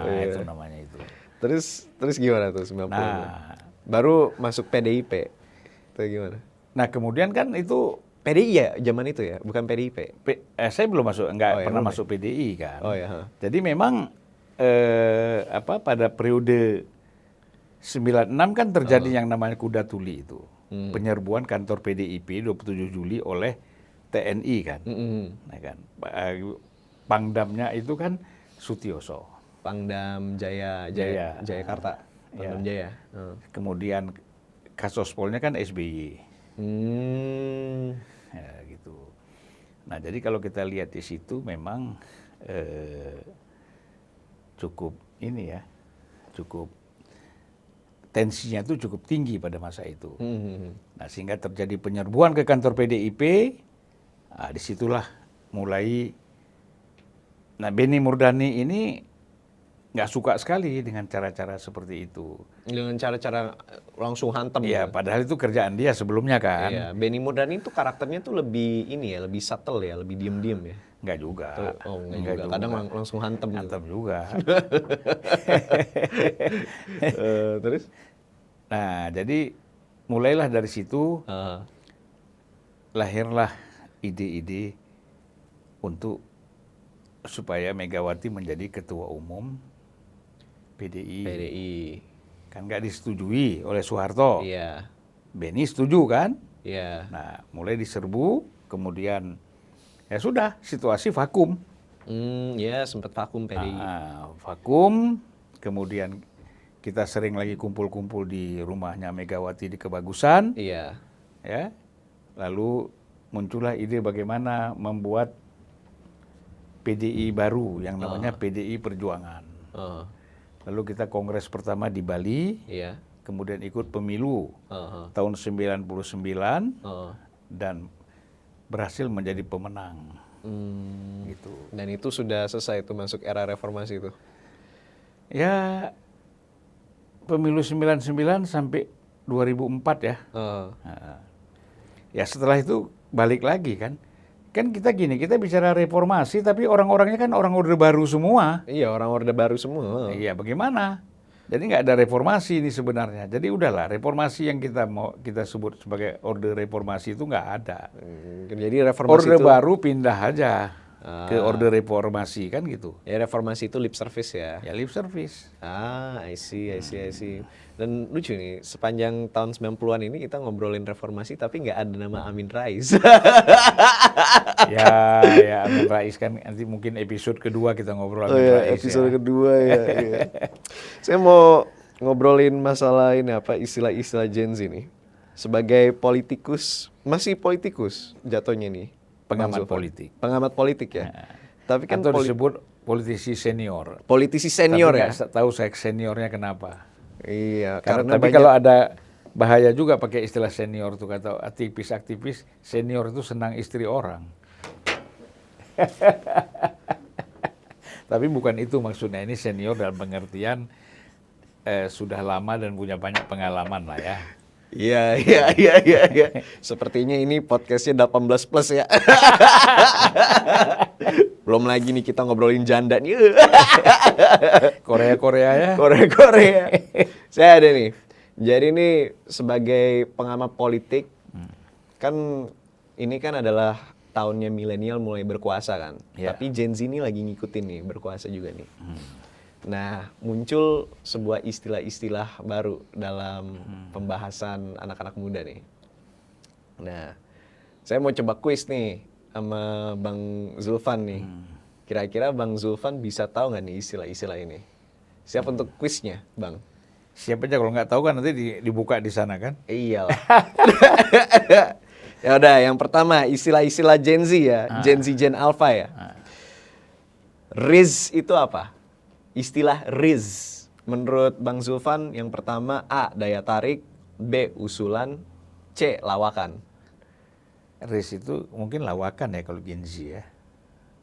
Itu namanya itu. Terus gimana tuh 90? Nah. Baru masuk PDIP. Itu gimana? Nah kemudian kan itu PDI ya zaman itu ya, bukan PDIP. saya belum masuk, nggak pernah belum masuk PDI kan. Oh ya. Jadi memang pada periode 96 kan terjadi yang namanya Kuda Tuli itu. Penyerbuan kantor PDIP 27 Juli oleh TNI kan. Nah, kan. Pangdamnya itu kan Sutioso. Pangdam Jayakarta. Pangdam Jaya. Kemudian Kasospolnya kan SBY. Ya, gitu. Nah, jadi kalau kita lihat di situ memang cukup tensinya itu cukup tinggi pada masa itu. Nah, sehingga terjadi penyerbuan ke kantor PDIP. Nah, disitulah mulai. Nah, Benny Murdani ini nggak suka sekali dengan cara-cara seperti itu. Dengan cara-cara langsung hantem. Iya, padahal itu kerjaan dia sebelumnya kan. Iya, Benny Murdani itu karakternya tuh lebih lebih subtle ya, lebih diem-diem ya. Nggak juga. Enggak juga. Kadang langsung hantem. Hantem juga. Terus? Nah, jadi mulailah dari situ lahirlah ide-ide untuk supaya Megawati menjadi ketua umum PDI. Kan nggak disetujui oleh Soeharto. Iya. Benny setuju kan? Iya. Nah, mulai diserbu, kemudian ya sudah, situasi vakum. Ya sempat vakum PDI. Vakum, kemudian kita sering lagi kumpul-kumpul di rumahnya Megawati di Kebagusan. Iya. Ya, lalu muncullah ide bagaimana membuat PDI baru yang namanya PDI Perjuangan. Lalu kita kongres pertama di Bali, Iya. kemudian ikut pemilu tahun 99 dan berhasil menjadi pemenang. Gitu. Dan itu sudah selesai itu masuk era reformasi itu. Ya, pemilu 99 sampai 2004 ya. Ya setelah itu balik lagi kan. Kan kita gini, kita bicara reformasi tapi orang-orangnya kan orang Orde Baru semua. Iya, orang Orde Baru semua. Iya, bagaimana? Jadi nggak ada reformasi ini sebenarnya. Jadi udahlah, reformasi yang kita sebut sebagai Orde Reformasi itu nggak ada. Jadi reformasi Orde itu Baru pindah aja ke Orde Reformasi kan gitu. ya reformasi itu lip service ya. Ya lip service. I see. Dan lucu nih, sepanjang tahun 90-an ini kita ngobrolin reformasi tapi nggak ada nama Amin Rais. ya Amin Rais kan nanti mungkin episode kedua kita ngobrol Amin Rais. Episode kedua ya. Saya mau ngobrolin masalah ini istilah-istilah Gen Z nih. Sebagai politikus, masih politikus jatuhnya nih. Pengamat Bang Zulfan. politik. Pengamat politik ya. Tapi kan Atau disebut politisi senior. politisi senior Tapi ya. nggak tahu saya seniornya kenapa. Iya, Tapi kalau ada bahaya juga pakai istilah senior tuh, kata aktivis senior itu senang istri orang. Tapi bukan itu maksudnya, ini senior dalam pengertian sudah lama dan punya banyak pengalaman lah ya. Iya. Sepertinya ini podcastnya 18 plus ya. Belum lagi nih kita ngobrolin janda nih. Korea ya. Korea. Saya ada nih. Jadi nih sebagai pengamat politik, kan ini kan adalah tahunnya milenial mulai berkuasa kan. Ya. Tapi Gen Z ini lagi ngikutin nih, berkuasa juga nih. Nah, muncul sebuah istilah-istilah baru dalam pembahasan anak-anak muda nih. Nah, saya mau coba kuis nih sama Bang Zulfan nih. Kira-kira Bang Zulfan bisa tahu nggak nih istilah-istilah ini? Siap untuk kuisnya, Bang? Siapa aja kalau nggak tahu kan nanti dibuka di sana kan. Iyalah. Ya udah, yang pertama istilah-istilah Gen Z ya, Gen Z, Gen Alpha ya. Riz itu apa? Istilah Riz. Menurut Bang Zulfan, yang pertama A. Daya tarik, B. Usulan, C. Lawakan. Riz itu mungkin lawakan ya kalau Gen Z ya.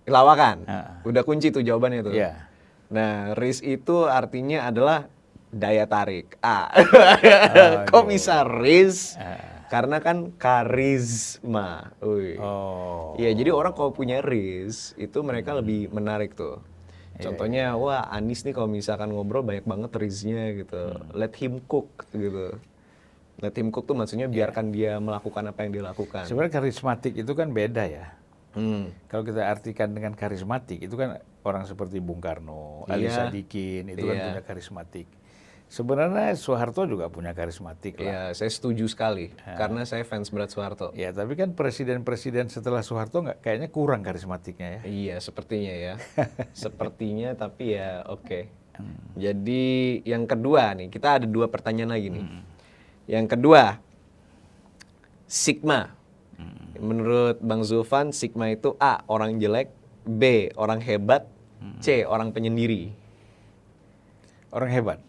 Lawakan. Ah. Udah kunci tuh jawabannya tuh. Iya. Nah, Riz itu artinya adalah daya tarik. A. Kok bisa Riz? Karena kan karisma. Ui. Oh. Iya, jadi orang kalau punya riz itu mereka lebih menarik tuh. Contohnya, wah Anis nih kalau misalkan ngobrol banyak banget riznya gitu. Let him cook gitu. Let him cook tuh maksudnya biarkan dia melakukan apa yang dia lakukan. Sebenarnya karismatik itu kan beda ya. Hmm. Kalau kita artikan dengan karismatik itu kan orang seperti Bung Karno, Ali Iya. Sadikin itu kan Iya. punya karismatik. Sebenarnya Soeharto juga punya karismatik lah. Ya, saya setuju sekali karena saya fans berat Soeharto. Ya, tapi kan presiden-presiden setelah Soeharto nggak kayaknya kurang karismatiknya ya. Iya, sepertinya ya. Sepertinya, tapi ya oke. Jadi yang kedua nih, kita ada 2 pertanyaan lagi nih. Yang kedua, Sigma. Menurut Bang Zulfan, Sigma itu A. Orang jelek, B. Orang hebat, C. Orang penyendiri. Orang hebat.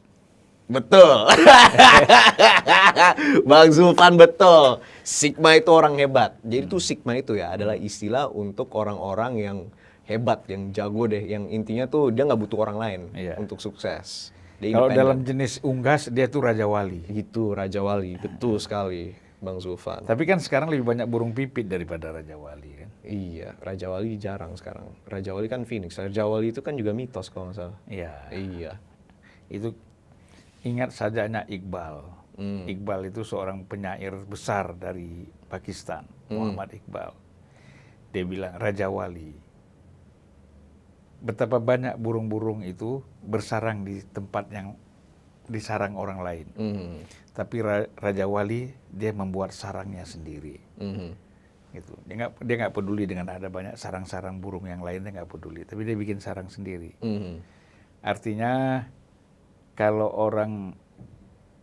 Betul. Bang Zulfan betul. Sigma itu orang hebat. Jadi tuh Sigma itu ya adalah istilah untuk orang-orang yang hebat, yang jago deh, yang intinya tuh dia nggak butuh orang lain Iya. untuk sukses. Dia Kalau independen. dalam jenis unggas dia tuh Raja Wali. Itu Raja Wali, betul sekali Bang Zulfan. Tapi kan sekarang lebih banyak burung pipit daripada Raja Wali kan. Iya, Raja Wali jarang sekarang. Raja Wali kan Phoenix. Raja Wali itu kan juga mitos kalau nggak salah. Iya. Iya. Itu ingat sajanya Iqbal. Iqbal itu seorang penyair besar dari Pakistan, Muhammad Iqbal. Dia bilang, Raja Wali, betapa banyak burung-burung itu bersarang di tempat yang disarang orang lain. Tapi Raja Wali, dia membuat sarangnya sendiri. Gitu. Dia nggak peduli dengan ada banyak sarang-sarang burung yang lain, dia nggak peduli. Tapi dia bikin sarang sendiri. Artinya, kalau orang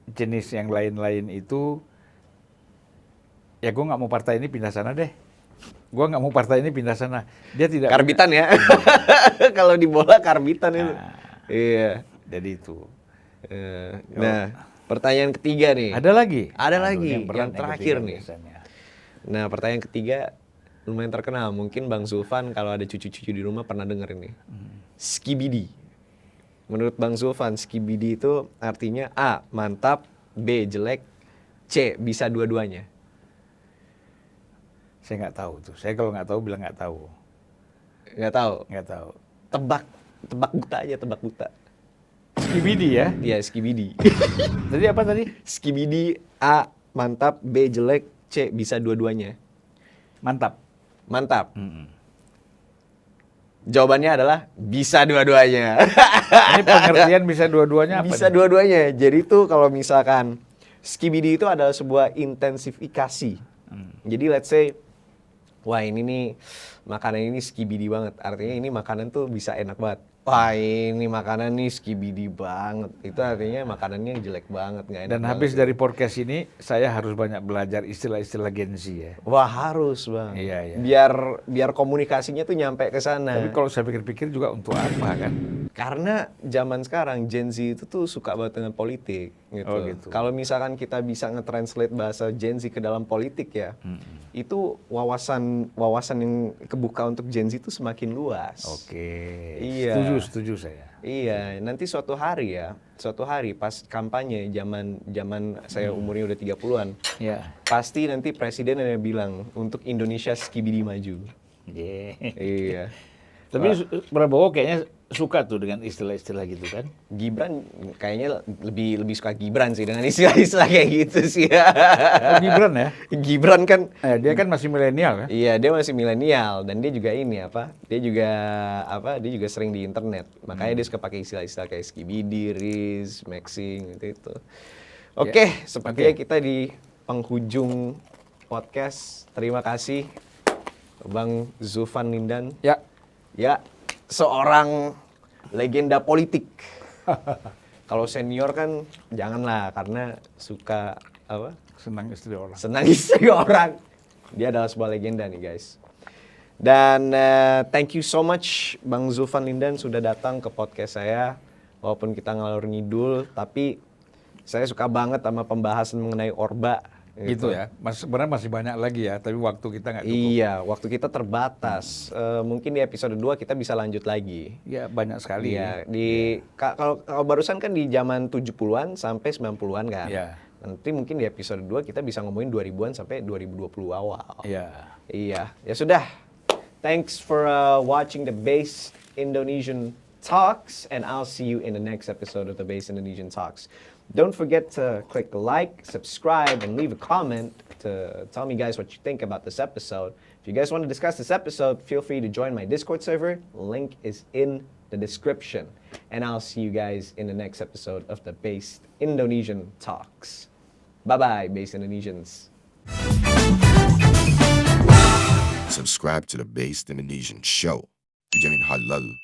jenis yang lain-lain itu, ya gue nggak mau partai ini pindah sana deh. Gue nggak mau partai ini pindah sana. Dia tidak Karbitan ya. Kalau di bola karbitan itu. Iya. jadi itu. Nah, pertanyaan ketiga nih. Ada lagi? Ada Aduh, lagi, berat yang terakhir ketiga nih. biasanya. Nah, pertanyaan ketiga lumayan terkenal. Mungkin Bang Zulfan kalau ada cucu-cucu di rumah pernah denger ini. Skibidi. Menurut Bang Zulfan, skibidi itu artinya A. Mantap, B. Jelek, C. Bisa dua-duanya. Saya nggak tahu tuh. Saya kalau nggak tahu bilang nggak tahu. Nggak tahu. Nggak tahu. Tebak buta aja, tebak buta. Skibidi ya? Iya, skibidi. Tadi apa tadi? Skibidi A. Mantap, B. Jelek, C. Bisa dua-duanya. Mantap. Mantap. Jawabannya adalah bisa dua-duanya. Ini pengertian bisa dua-duanya apa? Bisa nih? dua-duanya. Jadi tuh kalau misalkan skibidi itu adalah sebuah intensifikasi. Jadi let's say, wah ini nih makanan ini skibidi banget. Artinya ini makanan tuh bisa enak banget. Wah ini makanan nih skibidi banget. Itu artinya makanannya jelek banget, nggak enak Dan banget. habis dari podcast ini, saya harus banyak belajar istilah-istilah Gen Z ya. Wah harus bang. Iya, iya. Biar komunikasinya tuh nyampe ke sana. Tapi kalau saya pikir-pikir juga untuk apa kan? Karena zaman sekarang Gen Z itu tuh suka banget dengan politik gitu. Oh, gitu. Kalau misalkan kita bisa nge-translate bahasa Gen Z ke dalam politik ya, itu wawasan yang kebuka untuk Gen Z itu semakin luas. Oke. Iya. Setuju saya. Iya, nanti suatu hari pas kampanye zaman saya umurnya udah 30-an, Ya. pasti nanti presiden yang bilang untuk Indonesia skibidi maju. Yeah. Iya. Tapi Prabowo kayaknya suka tuh dengan istilah-istilah gitu kan. Gibran kayaknya lebih suka Gibran sih dengan istilah-istilah kayak gitu sih. Oh, Gibran ya? Gibran kan Dia kan masih milenial ya. iya, dia masih milenial dan dia juga ini apa? Dia juga sering di internet. Makanya dia suka pakai istilah-istilah kayak skibidi, riz, maxing itu. Oke, sepertinya kita di penghujung podcast. Terima kasih Bang Zulfan Lindan. Ya. Ya, seorang legenda politik. Kalau senior kan janganlah karena suka apa? Senang istri orang. Senang istri orang. Dia adalah sebuah legenda nih guys. Dan thank you so much Bang Zulfan Lindan sudah datang ke podcast saya. Walaupun kita ngalor ngidul, tapi saya suka banget sama pembahasan mengenai Orba. Gitu ya. Sebenarnya masih banyak lagi ya, tapi waktu kita nggak cukup. Iya, waktu kita terbatas. Mungkin di episode 2 kita bisa lanjut lagi. Ya banyak sekali. Iya, kalau barusan kan di zaman 70-an sampai 90-an kan. Iya. Nanti mungkin di episode 2 kita bisa ngomongin 2000-an sampai 2020 awal. Iya. Iya, ya sudah. Thanks for watching the Base Indonesian Talks and I'll see you in the next episode of the Base Indonesian Talks. Don't forget to click like, subscribe, and leave a comment to tell me guys what you think about this episode. If you guys want to discuss this episode, feel free to join my Discord server. Link is in the description. And I'll see you guys in the next episode of the Based Indonesian Talks. Bye-bye, Based Indonesians. Subscribe to the Based Indonesian Show. Dijamin halal